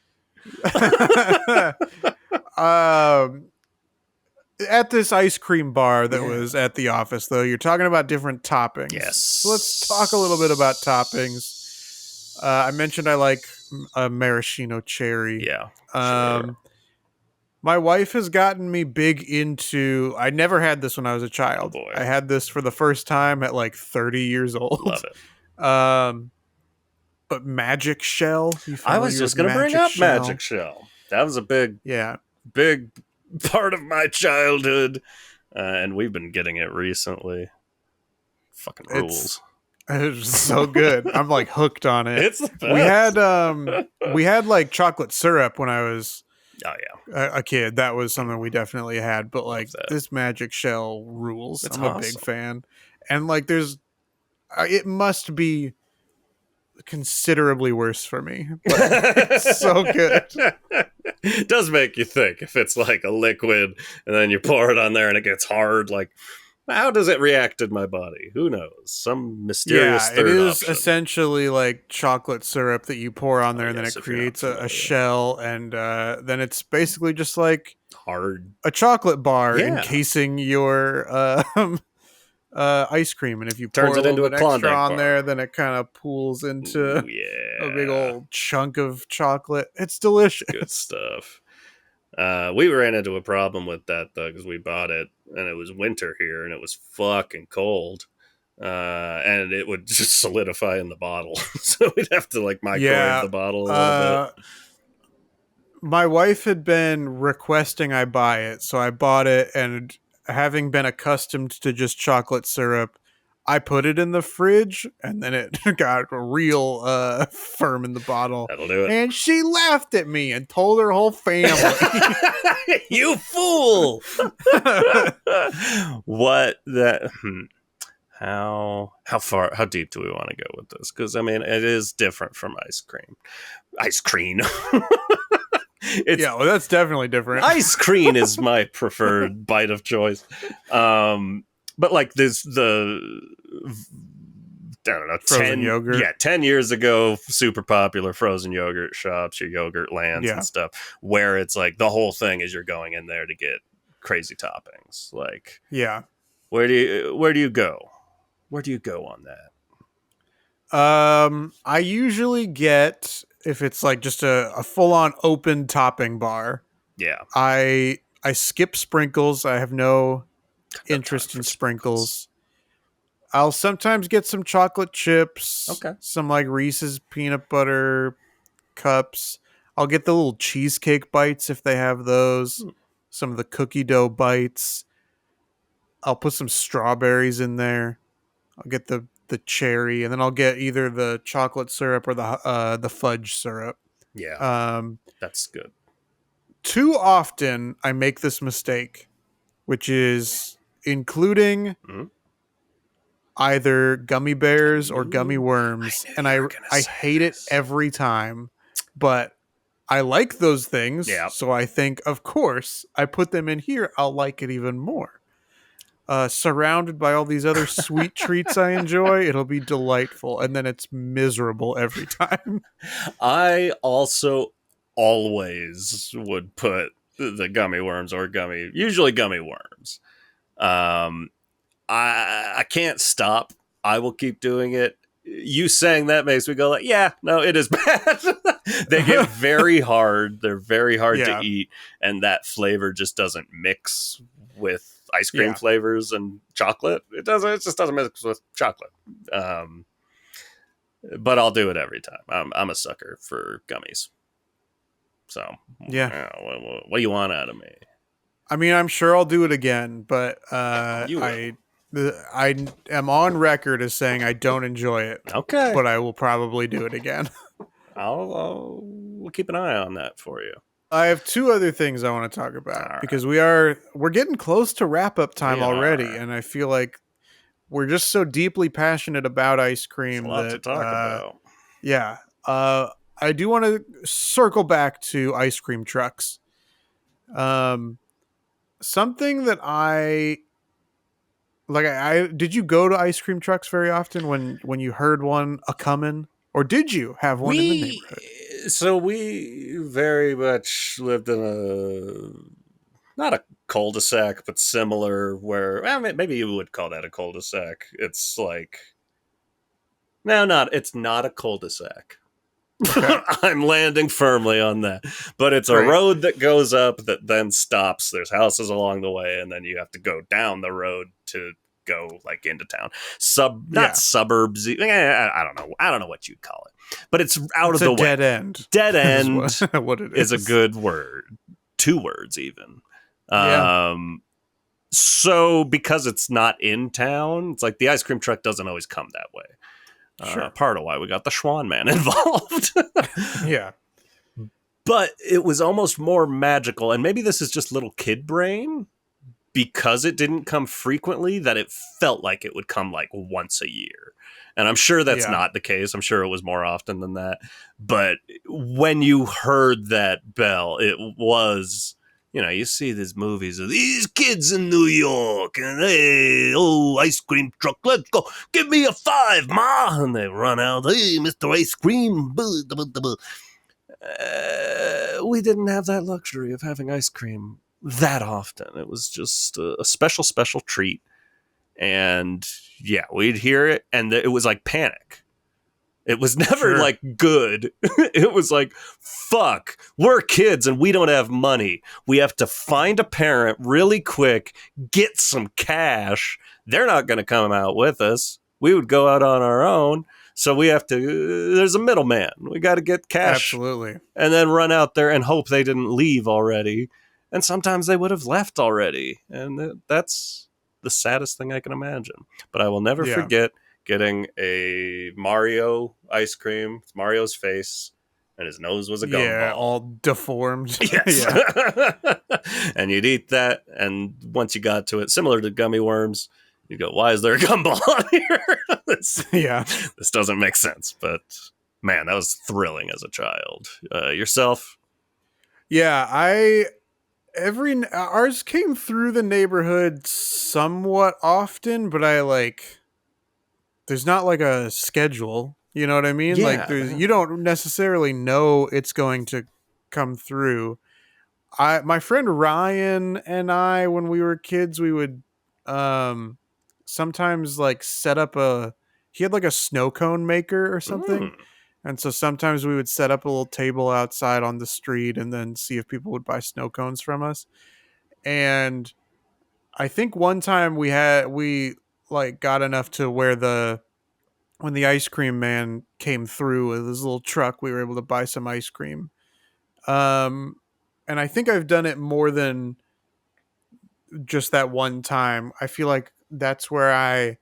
At this ice cream bar that was at the office, though, you're talking about different toppings. Yes. So let's talk a little bit about toppings. I mentioned I like a maraschino cherry. Yeah. Sure. My wife has gotten me big into... I never had this when I was a child. Oh, boy. I had this for the first time at like 30 years old. Love it. But Magic Shell. I was just going to bring up Magic Shell. That was a big part of my childhood, and we've been getting it recently. Fucking rules. It's so good. I'm like hooked on it. It's the best. We had like chocolate syrup when I was a kid. That was something we definitely had, but like this Magic Shell rules. I'm a big fan. And like it must be considerably worse for me, but it's so good. It does make you think if it's like a liquid and then you pour it on there and it gets hard, like how does it react in my body? Who knows? Some mysterious third it is option. Essentially like chocolate syrup that you pour on there, and then it creates a shell, and then it's basically just like hard a chocolate bar encasing your ice cream, and if you pour a little bit extra on there, then it kind of pools into a big old chunk of chocolate. It's delicious. Good stuff. We ran into a problem with that though, because we bought it and it was winter here and it was fucking cold, and it would just solidify in the bottle. So we'd have to like microwave the bottle a little bit. My wife had been requesting I buy it, so I bought it, and having been accustomed to just chocolate syrup, I put it in the fridge, and then it got real firm in the bottle. That'll do it. And she laughed at me and told her whole family. You fool! What that? How deep do we want to go with this? Because I mean, it is different from ice cream. Ice cream. Yeah, well, that's definitely different. Ice cream is my preferred bite of choice. But like there's I don't know, frozen yogurt. Yeah, 10 years ago, super popular frozen yogurt shops, your yogurt lands and stuff, where it's like the whole thing is you're going in there to get crazy toppings. Like, yeah. Where do you go? Where do you go on that? I usually get, if it's like just a full-on open topping bar. Yeah. I skip sprinkles. I have no interest in sprinkles. I'll sometimes get some chocolate chips. Okay. Some like Reese's peanut butter cups. I'll get the little cheesecake bites if they have those. Some of the cookie dough bites. I'll put some strawberries in there. I'll get the cherry, and then I'll get either the chocolate syrup or the fudge syrup. Yeah. That's good. Too often I make this mistake, which is including either gummy bears or gummy worms, and I hate it every time, but I like those things, so I think, of course, I put them in here, I'll like it even more. Surrounded by all these other sweet treats I enjoy, it'll be delightful, and then it's miserable every time. I also always would put the gummy worms usually gummy worms. I can't stop. I will keep doing it. You saying that makes me go like, yeah, no, it is bad. They get very hard. They're very hard to eat, and that flavor just doesn't mix with ice cream flavors and chocolate. It just doesn't mix with chocolate. But I'll do it every time. I'm a sucker for gummies. So what do you want out of me? I mean, I'm sure I'll do it again, but I am on record as saying I don't enjoy it. Okay, but I will probably do it again. We'll keep an eye on that for you. I have two other things I want to talk about because we're getting close to wrap up time already, and I feel like we're just so deeply passionate about ice cream. There's a lot to talk about. Yeah. I do want to circle back to ice cream trucks. Something that I did you go to ice cream trucks very often when you heard one a-coming? Or did you have one in the neighborhood? So we very much lived in not a cul-de-sac, but similar where, maybe you would call that a cul-de-sac. It's like, it's not a cul-de-sac. Okay. I'm landing firmly on that. But it's a road that goes up that then stops. There's houses along the way, and then you have to go down the road to go like into town. Not suburbs. I don't know. I don't know what you'd call it. But it's out of the way. Dead end. Dead end what it is. A good word. 2 words even. So because it's not in town, it's like the ice cream truck doesn't always come that way. Part of why we got the Schwan Man involved. Yeah. But it was almost more magical, and maybe this is just little kid brain, because it didn't come frequently, that it felt like it would come like once a year. And I'm sure that's not the case. I'm sure it was more often than that. But when you heard that bell, it was, you see these movies of these kids in New York and hey, ice cream truck, let's go. Give me a 5, Ma. And they run out. Hey, Mr. Ice Cream. We didn't have that luxury of having ice cream that often. It was just a special, special treat. And we'd hear it, and it was like panic. It was never like good. It was like, fuck, we're kids and we don't have money. We have to find a parent really quick, get some cash. They're not going to come out with us. We would go out on our own. So we have to, there's a middleman. We got to get cash. Absolutely. And then run out there and hope they didn't leave already. And sometimes they would have left already. And that's the saddest thing I can imagine. But I will never forget getting a Mario ice cream, Mario's face, and his nose was a gumball. Yeah, all deformed. Yes. And you'd eat that, and once you got to it, similar to gummy worms, you go, why is there a gumball on here? This doesn't make sense. But, man, that was thrilling as a child. Yourself? Yeah, ours came through the neighborhood somewhat often, but there's not like a schedule, you know what I mean? You don't necessarily know it's going to come through. My friend Ryan and I, when we were kids, we would sometimes set up he had a snow cone maker or something. And so sometimes we would set up a little table outside on the street and then see if people would buy snow cones from us. And I think one time we got enough to where when the ice cream man came through with his little truck, we were able to buy some ice cream. And I think I've done it more than just that one time. I feel like that's where I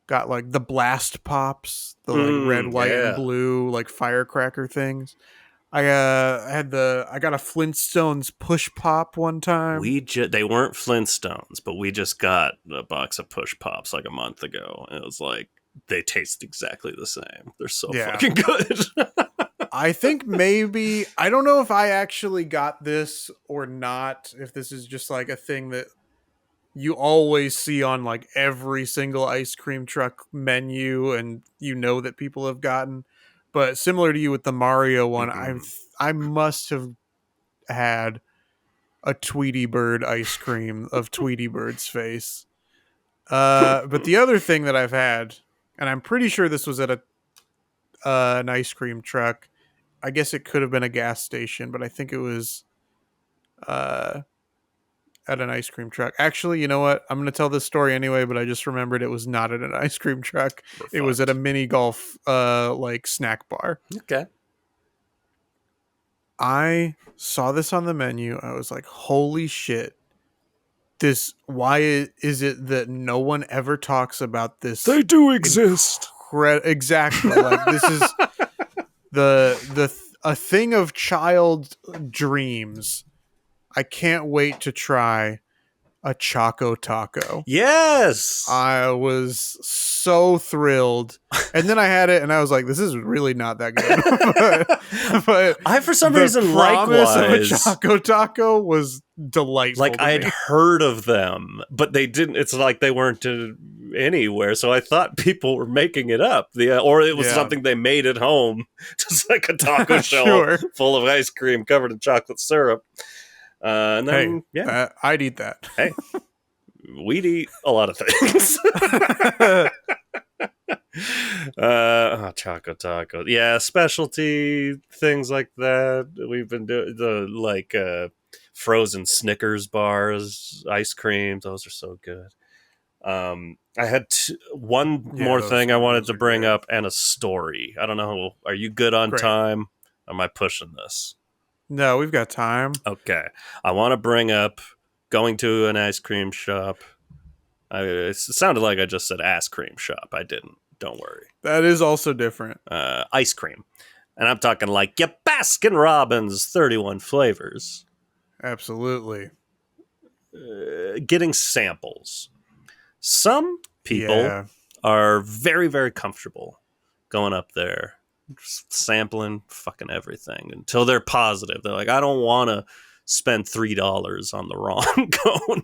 got the blast pops, the red, white, and blue firecracker things. I got a Flintstones push pop one time. They weren't Flintstones, but we just got a box of push pops a month ago, and it was they taste exactly the same. They're so fucking good. I think maybe, I don't know if I actually got this or not, if this is just a thing that you always see on every single ice cream truck menu, and that people have gotten. But similar to you with the Mario one, I must have had a Tweety Bird ice cream of Tweety Bird's face. But the other thing that I've had, and I'm pretty sure this was at an ice cream truck. I guess it could have been a gas station, but I think it was at an ice cream truck. Actually, you know what? I'm going to tell this story anyway, but I just remembered it was not at an ice cream truck. It was at a mini golf snack bar. Okay. I saw this on the menu. I was like, holy shit. Why is it that no one ever talks about this? They do exist. Exactly. This is a thing of child dreams. I can't wait to try a Choco Taco. Yes! I was so thrilled. And then I had it and I was like, this is really not that good. but I, for some reason, likewise, of a Choco Taco was delightful. I'd heard of them, but they didn't, it's they weren't anywhere. So I thought people were making it up. Or it was something they made at home. Just like a taco shell full of ice cream covered in chocolate syrup. And then, I'd eat that. Hey, we'd eat a lot of things. Choco Taco. Yeah, specialty things like that. We've been doing the frozen Snickers bars, ice cream. Those are so good. I had one more thing I wanted to bring up and a story. I don't know. Are you good on time? Am I pushing this? No, we've got time. Okay. I want to bring up going to an ice cream shop. It sounded like I just said ass cream shop. I didn't. Don't worry. That is also different. Ice cream. And I'm talking your Baskin Robbins 31 flavors. Absolutely. Getting samples. Some people are very, very comfortable going up there, just sampling fucking everything until they're positive. They're like, I don't want to spend $3 on the wrong cone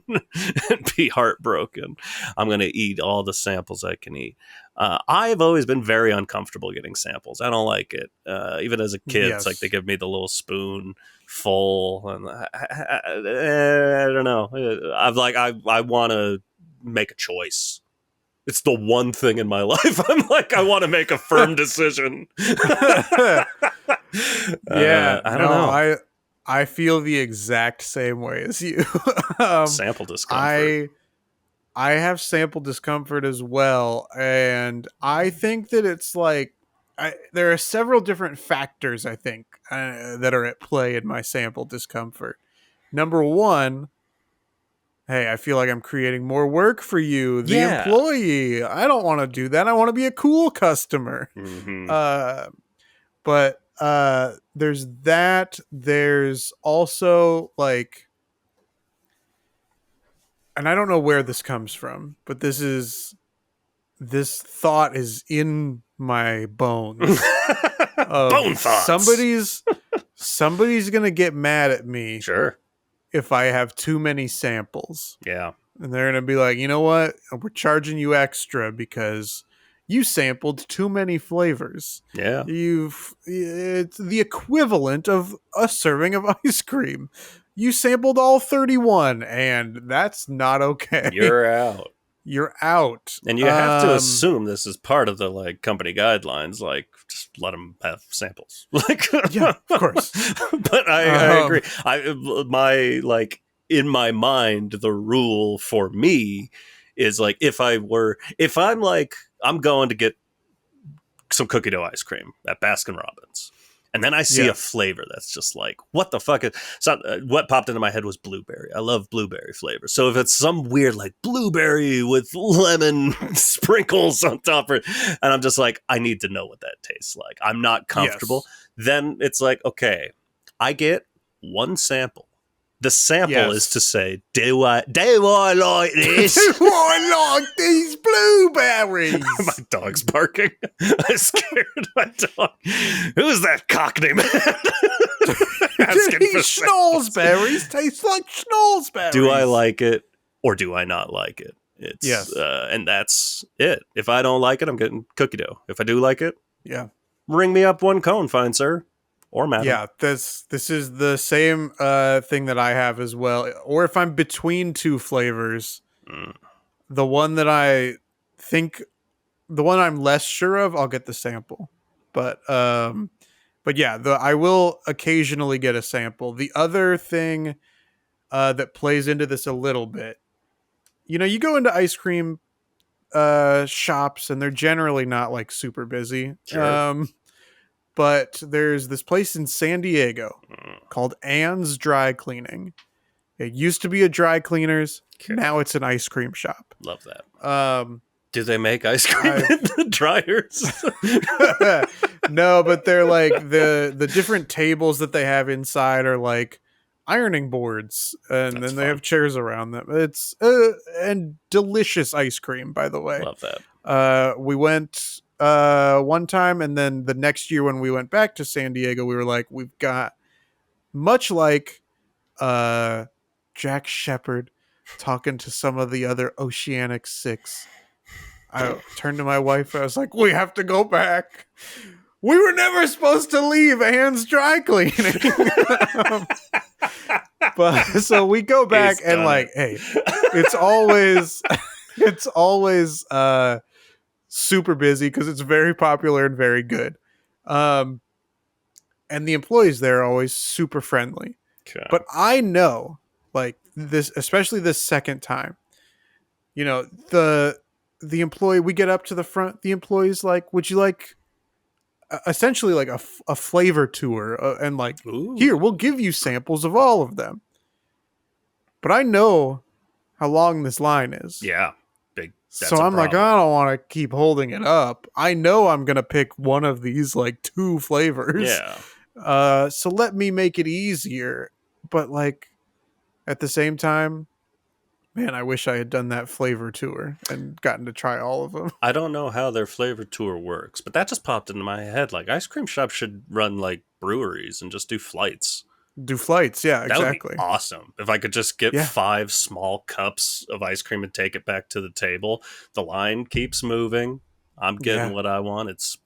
and be heartbroken. I'm going to eat all the samples I can eat. I've always been very uncomfortable getting samples. I don't like it. Even as a kid, it's they give me the little spoon full, and I don't know. I want to make a choice. It's the one thing in my life I'm I want to make a firm decision. I don't know. I feel the exact same way as you. Sample discomfort. I have sample discomfort as well, and I think that it's like there are several different factors I think that are at play in my sample discomfort. Number one, hey, I feel like I'm creating more work for you, the employee. I don't want to do that. I want to be a cool customer. Mm-hmm. But there's that. There's also like, and I don't know where this comes from, but this thought is in my bones. Bone thoughts. Somebody's gonna get mad at me. Sure. If I have too many samples. Yeah. And they're going to be like, you know what? We're charging you extra because you sampled too many flavors. Yeah. It's the equivalent of a serving of ice cream. You sampled all 31, and that's not okay. You're out. You're out. And you have to assume this is part of the like company guidelines, like just let them have samples. Like, yeah, of course. But I agree. My like in my mind, the rule for me is like if I'm going to get some cookie dough ice cream at Baskin Robbins, and then I see a flavor that's just like, what the fuck is... So, what popped into my head was blueberry. I love blueberry flavor. So if it's some weird like blueberry with lemon sprinkles on top of it, and I'm just like, I need to know what that tastes like. I'm not comfortable. Yes. Then it's like, okay, I get one sample. The sample is to say, do I like this? Do I like these blueberries? My dog's barking. I scared my dog. Who's that cockney man? These schnozberries taste like schnozberries. Do I like it or do I not like it? It's and that's it. If I don't like it, I'm getting cookie dough. If I do like it, ring me up one cone, fine sir. Or madam. Yeah, this is the same thing that I have as well. Or if I'm between two flavors, the one that I think, the one I'm less sure of, I'll get the sample. But yeah, I will occasionally get a sample. The other thing that plays into this a little bit, you know, you go into ice cream shops and they're generally not like super busy. Sure. But there's this place in San Diego called Ann's Dry Cleaning. It used to be a dry cleaners. Okay. Now it's an ice cream shop. Love that. Do they make ice cream in the dryers? No, but they're like the different tables that they have inside are like ironing boards, and then they have chairs around them. It's and delicious ice cream, by the way. Love that. We went one time, and then the next year when we went back to San Diego, we were like, we've got, much like Jack Shepherd talking to some of the other Oceanic Six, I turned to my wife, I was like, we have to go back. We were never supposed to leave Ann's Dry Cleaning. But so we go back and like, hey, it's always super busy because it's very popular and very good. And the employees there are always super friendly. Okay. But I know, like this, especially this second time, you know, the employee, we get up to the front, the employee's like, would you like essentially like a flavor tour? And like, ooh, here, we'll give you samples of all of them. But I know how long this line is. Yeah. So I'm like, I don't want to keep holding it up. I know I'm going to pick one of these like two flavors. Yeah. So let me make it easier. But like at the same time, man, I wish I had done that flavor tour and gotten to try all of them. I don't know how their flavor tour works, but that just popped into my head. Like ice cream shops should run like breweries and just do flights. Yeah, exactly. That would be awesome. If I could just get 5 small cups of ice cream and take it back to the table. The line keeps moving. I'm getting what I want. It's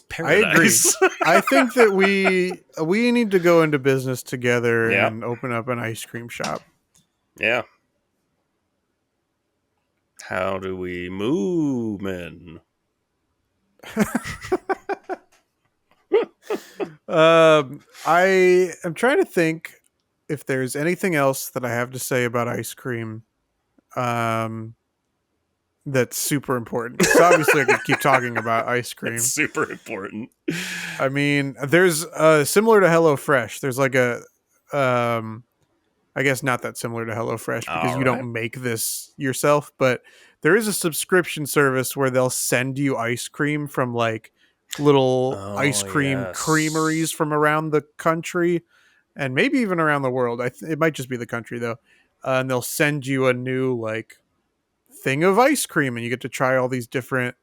paradise. I agree. I think that we need to go into business together and open up an ice cream shop. Yeah. How do we move, men? I am trying to think if there's anything else that I have to say about ice cream. that's super important. So obviously I could keep talking about ice cream. It's super important. I mean, there's similar to HelloFresh. There's like a I guess not that similar to HelloFresh because you don't make this yourself, but there is a subscription service where they'll send you ice cream from like little ice cream creameries from around the country and maybe even around the world. It might just be the country though. And they'll send you a new like thing of ice cream and you get to try all these different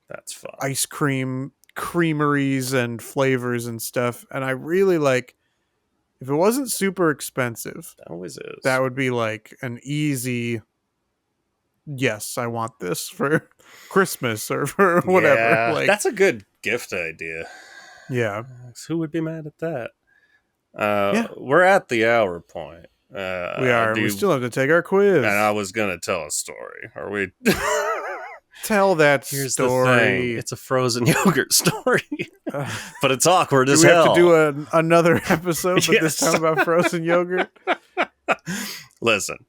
that's fun ice cream creameries and flavors and stuff. And I really like, if it wasn't super expensive, that always is. That would be like an easy, yes, I want this for Christmas or for whatever. Yeah, like, that's a good gift idea. Yeah. Who would be mad at that? We're at the hour point. We are. We still have to take our quiz. And I was going to tell a story. Are we... Tell that Here's story. The thing. It's a frozen yogurt story. But it's awkward as Do hell. we have to do another episode, but this time about frozen yogurt? Listen,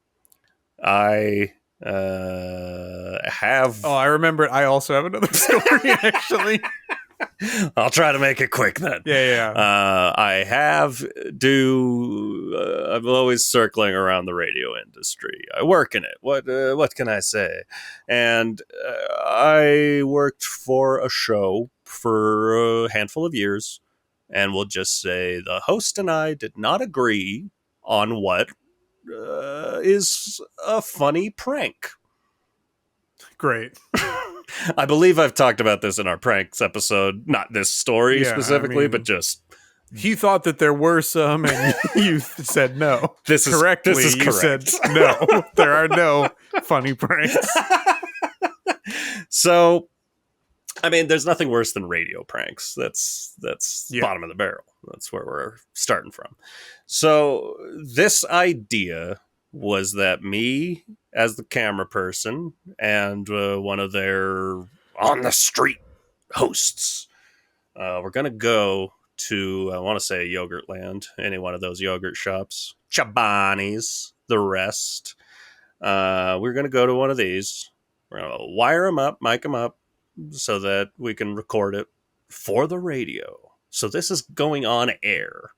I have... Oh, I remember it. I also have another story, actually. I'll try to make it quick then. Yeah. I'm always circling around the radio industry. I work in it. What can I say? And I worked for a show for a handful of years, and we'll just say the host and I did not agree on what is a funny prank. Great. I believe I've talked about this in our pranks episode. Not this story specifically, but just... He thought that there were some, and you said no. This is correct. You said no. There are no funny pranks. So, I mean, there's nothing worse than radio pranks. That's bottom of the barrel. That's where we're starting from. So, this idea was that me, as the camera person, and one of their on-the-street hosts, we're going to go to, I want to say Yogurtland, any one of those yogurt shops, Chobani's, the rest. We're going to go to one of these. We're going to wire them up, mic them up, so that we can record it for the radio. So this is going on air.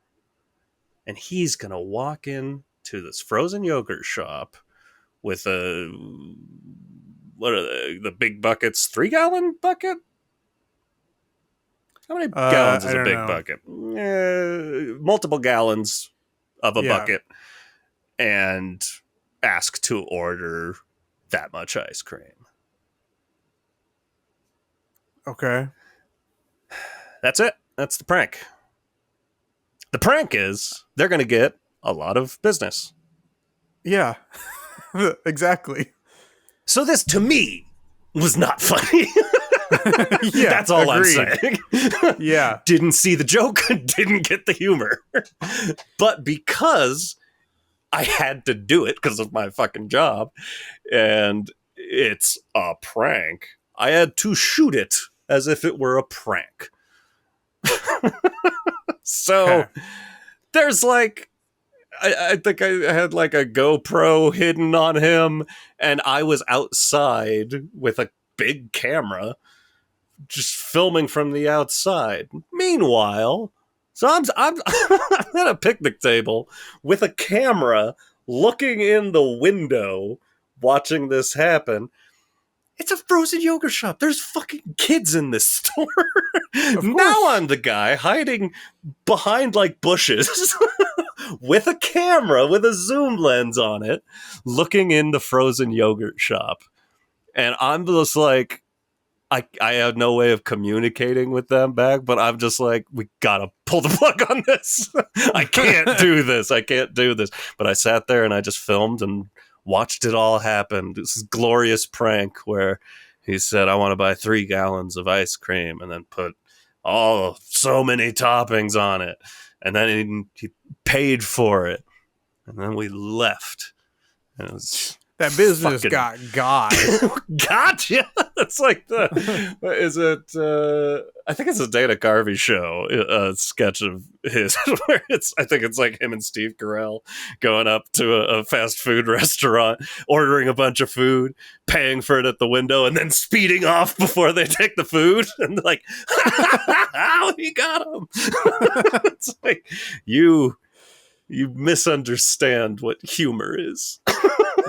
And he's going to walk in to this frozen yogurt shop with what are the big buckets? 3-gallon bucket? How many gallons is a big bucket? Multiple gallons of a bucket, and ask to order that much ice cream. Okay. That's it. That's the prank. The prank is they're going to get a lot of business. Yeah, exactly. So this, to me, was not funny. Yeah, that's all agreed. I'm saying. Yeah. Didn't see the joke, didn't get the humor. But because I had to do it because of my fucking job, and it's a prank, I had to shoot it as if it were a prank. So there's like, I think I had like a GoPro hidden on him, and I was outside with a big camera just filming from the outside. Meanwhile, so I'm at a picnic table with a camera looking in the window watching this happen. It's a frozen yogurt shop. There's fucking kids in this store. Now I'm the guy hiding behind like bushes with a camera with a zoom lens on it, looking in the frozen yogurt shop. And I'm just like, I have no way of communicating with them back, but I'm just like, we gotta pull the plug on this. I can't do this. But I sat there and I just filmed and watched it all happen. This is glorious prank where he said, I want to buy 3 gallons of ice cream and then put so many toppings on it. And then he paid for it. And then we left. And it was That business got. Gotcha. It's like is it? I think it's a Dana Carvey show, a sketch of his where I think it's like him and Steve Carell going up to a fast food restaurant, ordering a bunch of food, paying for it at the window, and then speeding off before they take the food, and like, he got him. It's like you misunderstand what humor is.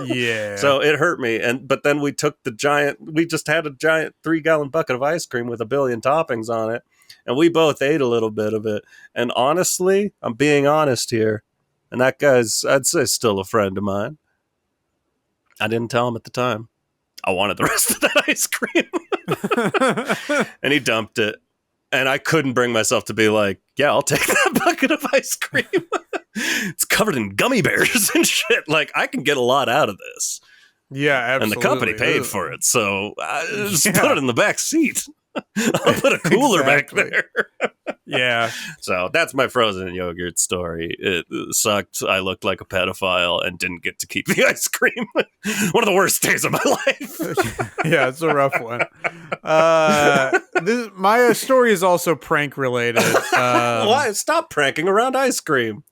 Yeah. So it hurt me, but then we just had a giant 3-gallon bucket of ice cream with 1 billion toppings on it, and we both ate a little bit of it. And honestly, I'm being honest here, and that guy's, I'd say, still a friend of mine. I didn't tell him at the time. I wanted the rest of that ice cream. And he dumped it. And I couldn't bring myself to be like, yeah, I'll take that bucket of ice cream. It's covered in gummy bears and shit. Like, I can get a lot out of this. Yeah, absolutely. And the company paid for it, so just put it in the back seat. I'll put a cooler back there. Yeah. So that's my frozen yogurt story. It sucked. I looked like a pedophile and didn't get to keep the ice cream. One of the worst days of my life. Yeah, it's a rough one. My story is also prank related. Why? Stop pranking around ice cream.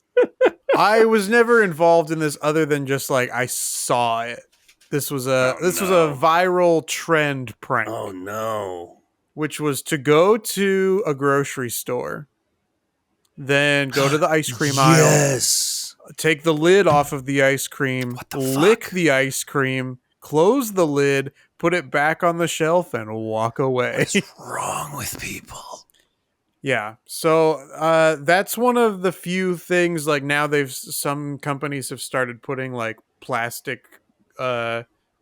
I was never involved in this other than just like I saw it. This was a viral trend prank. Oh no. Which was to go to a grocery store, then go to the ice cream aisle, take the lid off of the ice cream, lick the ice cream, close the lid, put it back on the shelf, and walk away. What's wrong with people? Yeah. So that's one of the few things, like now some companies have started putting like plastic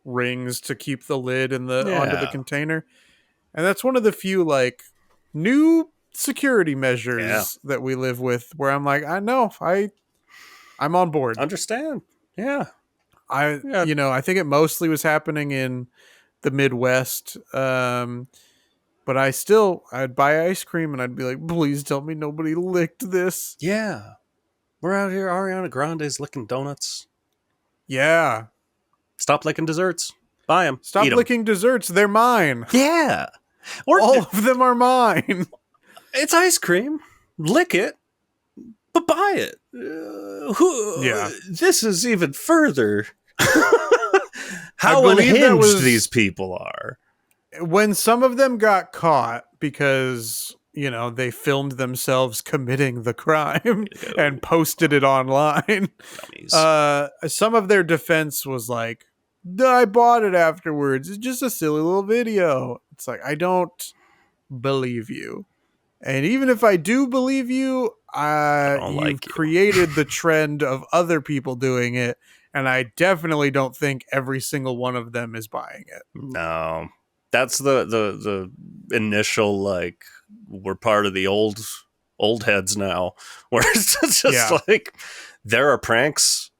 rings to keep the lid onto the container. And that's one of the few like new security measures that we live with where I'm like, I know, I'm on board. Understand. Yeah. I think it mostly was happening in the Midwest. But I'd buy ice cream and I'd be like, please tell me nobody licked this. Yeah. We're out here, Ariana Grande's licking donuts. Yeah. Stop licking desserts. Buy them. Stop licking desserts. They're mine. Yeah. All of them are mine. It's ice cream. Lick it, but buy it. This is even further how unhinged these people are. When some of them got caught because, they filmed themselves committing the crime and posted it online. Some of their defense was like, I bought it afterwards. It's just a silly little video. It's like, I don't believe you. And even if I do believe you, you've created the trend of other people doing it. And I definitely don't think every single one of them is buying it. No. That's the initial, like, we're part of the old heads now. Where it's just like, there are pranks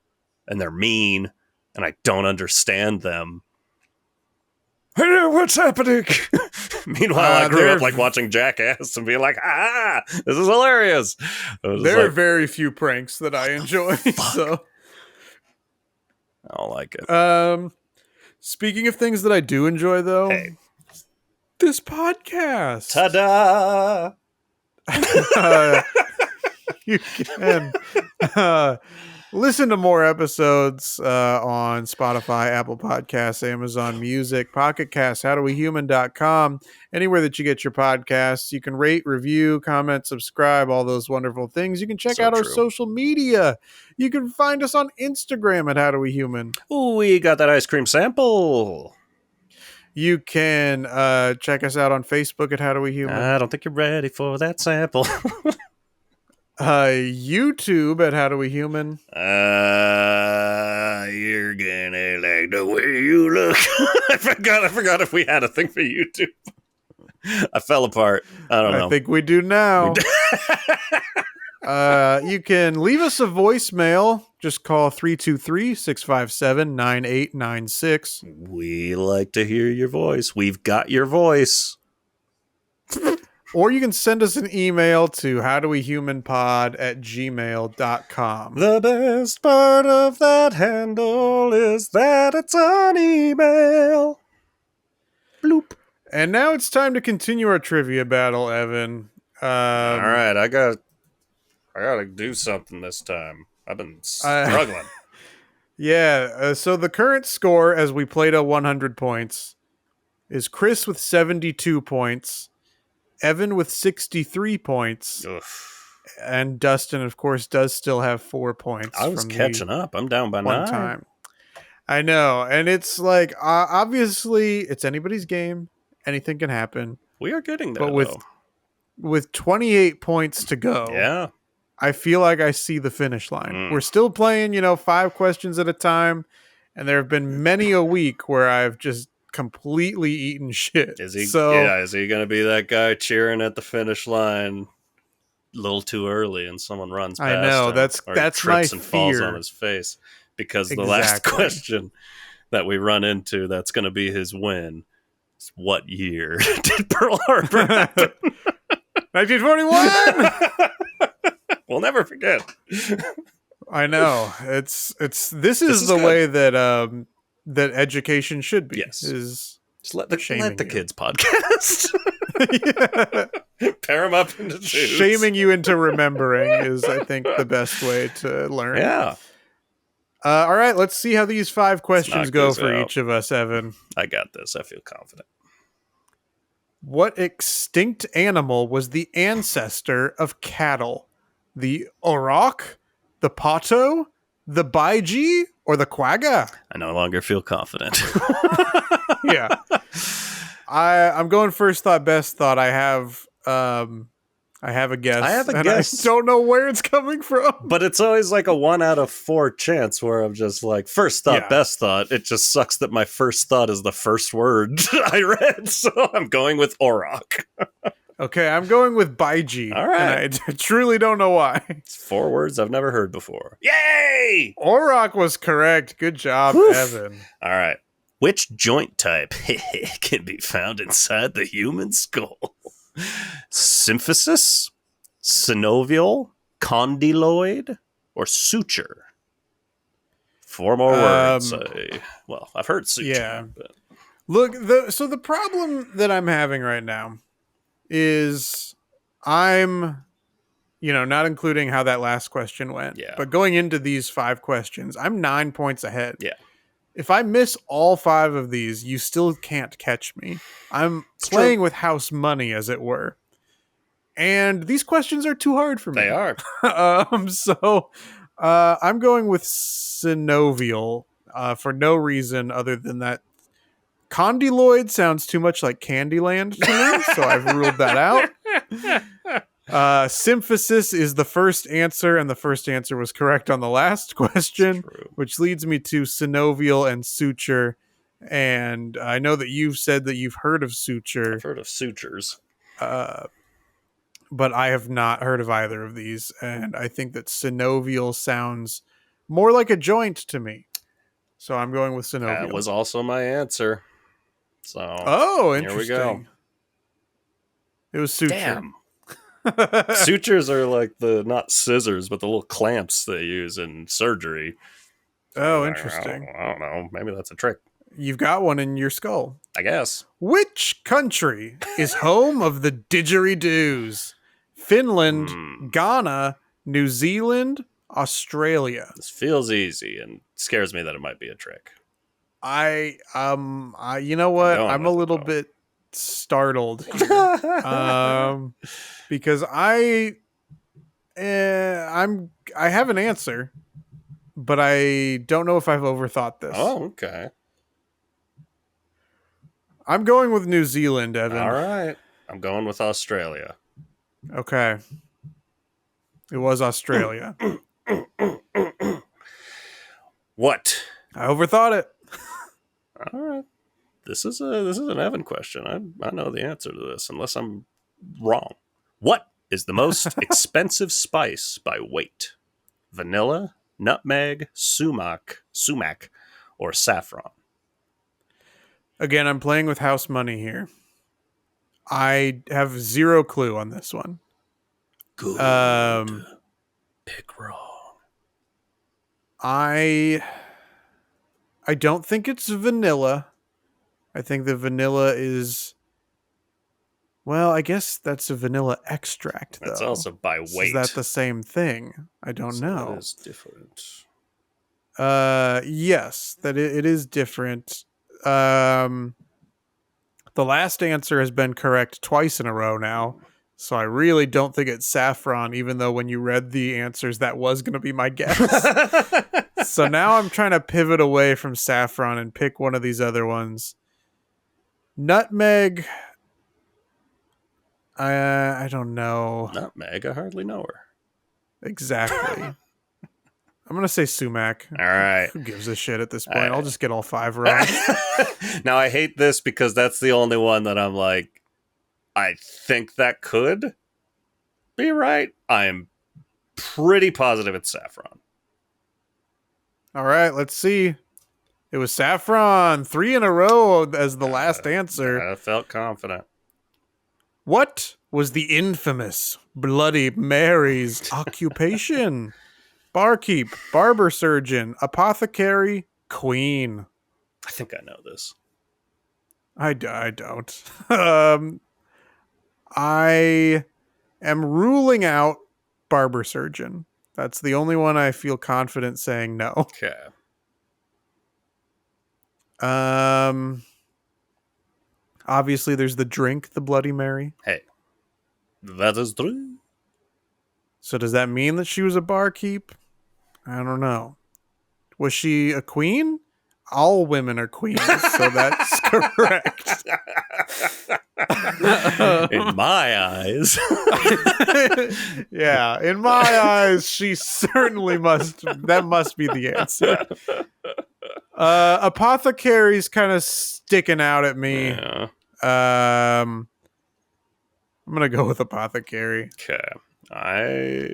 and they're mean. And I don't understand them. Hey, what's happening? Meanwhile, I grew up like watching Jackass and being like, this is hilarious. There are very few pranks that I enjoy. So I don't like it. Speaking of things that I do enjoy, though, this podcast. Ta-da! You can listen to more episodes on Spotify, Apple Podcasts, Amazon Music, Pocket Casts, HowDoWeHuman.com, anywhere that you get your podcasts. You can rate, review, comment, subscribe, all those wonderful things. You can check out our social media. You can find us on Instagram at HowDoWeHuman. Ooh, we got that ice cream sample. You can check us out on Facebook at HowDoWeHuman. I don't think you're ready for that sample. YouTube at HowDoWeHuman. You're gonna like the way you look. I forgot if we had a thing for YouTube. I fell apart. I don't know. I think we do now. You can leave us a voicemail. Just call 323-657-9896. We like to hear your voice. We've got your voice. Or you can send us an email to howdowehumanpod@gmail.com. The best part of that handle is that it's an email. Bloop. And now it's time to continue our trivia battle, Evan. All right, I got to do something this time. I've been struggling. So the current score, as we played at 100 points, is Chris with 72 points, Evan with 63 points, and Dustin, of course, does still have 4 points. I was catching up. I'm down by 9. Time. I know, and it's like, obviously, it's anybody's game. Anything can happen. We are getting there, but with 28 points to go, yeah, I feel like I see the finish line. We're still playing, 5 questions at a time, and there have been many a week where I've just completely eaten shit. Is he going to be that guy cheering at the finish line a little too early and someone runs past I know, him, that's my fear. Falls on his face? Because the last question that we run into that's going to be his win. What year did Pearl Harbor happen? 1941. We'll never forget. I know. This is the way that that education should be. Yes. Is just let the kids podcast. Yeah. Pair them up into twos. Shaming you into remembering is, I think, the best way to learn. Yeah. All right, let's see how these 5 questions go for each of us, Evan. I got this. I feel confident. What extinct animal was the ancestor of cattle? The auroch, the pato, the baiji, or the quagga? I no longer feel confident. Yeah. I'm going first thought, best thought. I have a guess. I don't know where it's coming from. But it's always like a 1 out of 4 chance where I'm just like, first thought, best thought. It just sucks that my first thought is the first word I read. So I'm going with auroch. Okay, I'm going with baiji. All right. And I truly don't know why. It's 4 words I've never heard before. Yay! Auroch was correct. Good job, Evan. All right. Which joint type can be found inside the human skull? Symphysis, synovial, condyloid, or suture? 4 more words. I've heard suture. Yeah. But... Look, so the problem that I'm having right now is I'm, not including how that last question went. Yeah. But going into these 5 questions, I'm 9 points ahead. Yeah. If I miss all 5 of these, you still can't catch me. I'm playing with house money, as it were. And these questions are too hard for me. They are. So I'm going with synovial for no reason other than that condyloid sounds too much like Candyland to me, so I've ruled that out. Symphysis is the first answer, and the first answer was correct on the last question, which leads me to synovial and suture. And I know that you've said that you've heard of suture. I've heard of sutures. But I have not heard of either of these, and I think that synovial sounds more like a joint to me. So I'm going with synovial. That was also my answer. So interesting. Here we go. It was suture. Damn. Sutures are like not scissors, but the little clamps they use in surgery. Oh, interesting. I don't know. Maybe that's a trick. You've got one in your skull. I guess. Which country is home of the didgeridoos? Finland, Ghana, New Zealand, Australia. This feels easy and scares me that it might be a trick. You know what? I'm a little bit startled here. Because I have an answer, but I don't know if I've overthought this. Oh, okay. I'm going with New Zealand, Evan. All right. I'm going with Australia. Okay. It was Australia. What? I overthought it. All right. This is an Evan question. I know the answer to this, unless I'm wrong. What is the most expensive spice by weight? Vanilla, nutmeg, sumac, or saffron? Again, I'm playing with house money here. I have 0 clue on this one. Good. Pick wrong. I don't think it's vanilla. I think the vanilla is... Well, I guess that's a vanilla extract, though. That's also by weight. Is that the same thing? I don't know. That is different. Yes, that it is different. The last answer has been correct twice in a row now, so I really don't think it's saffron, even though when you read the answers, that was going to be my guess. So now I'm trying to pivot away from saffron and pick one of these other ones. Nutmeg. I don't know. Nutmeg? I hardly know her. Exactly. I'm going to say sumac. All right. Who gives a shit at this point? I'll just get all 5 wrong. Now, I hate this because that's the only one that I'm like, I think that could be right. I am pretty positive it's saffron. All right, let's see. It was saffron. 3 in a row as the last answer. I felt confident. What was the infamous Bloody Mary's occupation? Barkeep, barber surgeon, apothecary, queen. I think I know this. I don't. I am ruling out barber surgeon. That's the only one I feel confident saying no. Okay. Obviously there's the drink, the Bloody Mary. Hey, that is true. So does that mean that she was a barkeep? I don't know. Was she a queen? All women are queens, so that's correct. In my eyes. Yeah, in my eyes, she certainly must. That must be the answer. Apothecary's kind of sticking out at me. Yeah. I'm gonna go with apothecary. Okay.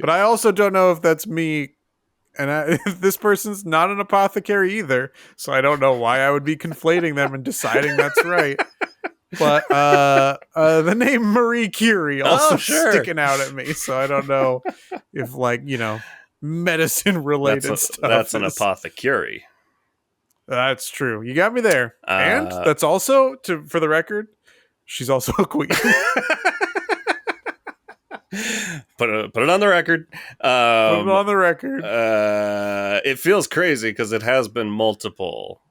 But I also don't know if that's me. And this person's not an apothecary either, so I don't know why I would be conflating them and deciding that's right. But the name Marie Curie also sticking out at me, so I don't know if, like, medicine related stuff. That's an apothecary. That's true. You got me there. And that's also, for the record, she's also a queen. Put it on the record. Put it on the record. It feels crazy because it has been multiple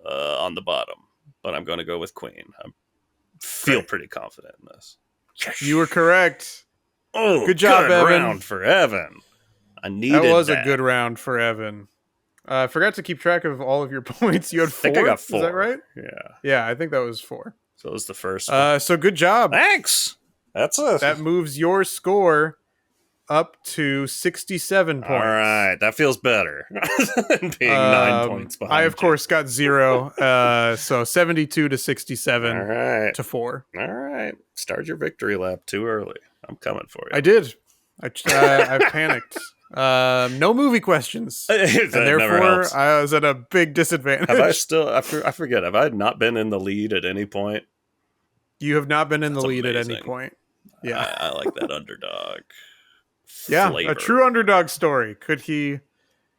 on the bottom, but I'm going to go with queen. I feel pretty confident in this. Yes. You were correct. Oh, good job, good Evan. round for Evan. I needed that. Was a good round for Evan. I forgot to keep track of all of your points. You had 4. I got 4. Is that right? Yeah. Yeah, I think that was 4. So it was the first one. So good job. Thanks. That moves your score up to 67 points. All right, that feels better than being 9 points behind. I, of course, got 0. So 72 to 67 to 4. All right. Start your victory lap too early. I'm coming for you. I did. I panicked. No movie questions. And therefore, I was at a big disadvantage. Have I forget, have I not been in the lead at any point? You have not been in the lead at any point. Yeah. I like that underdog. Yeah, flavor. A true underdog story. Could he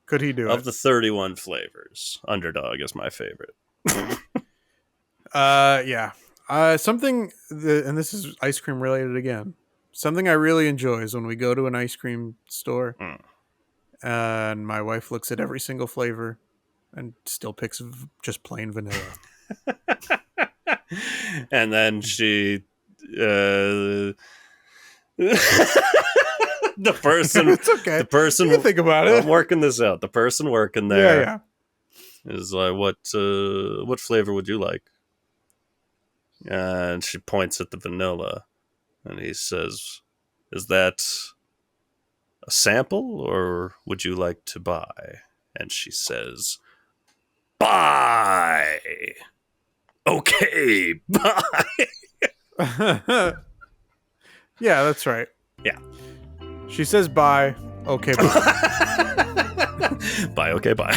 do it? Of the 31 flavors, underdog is my favorite. Yeah. Something, and this is ice cream related again. Something I really enjoy is when we go to an ice cream store and my wife looks at every single flavor and still picks just plain vanilla. And then she... the person it's okay. The person you can think about it. I'm working this out. The person working there is like, what flavor would you like? And she points at the vanilla and he says, is that a sample or would you like to buy? And she says, buy. Okay, bye. Yeah, that's right. Yeah. She says bye. Okay, bye. Bye, okay, bye.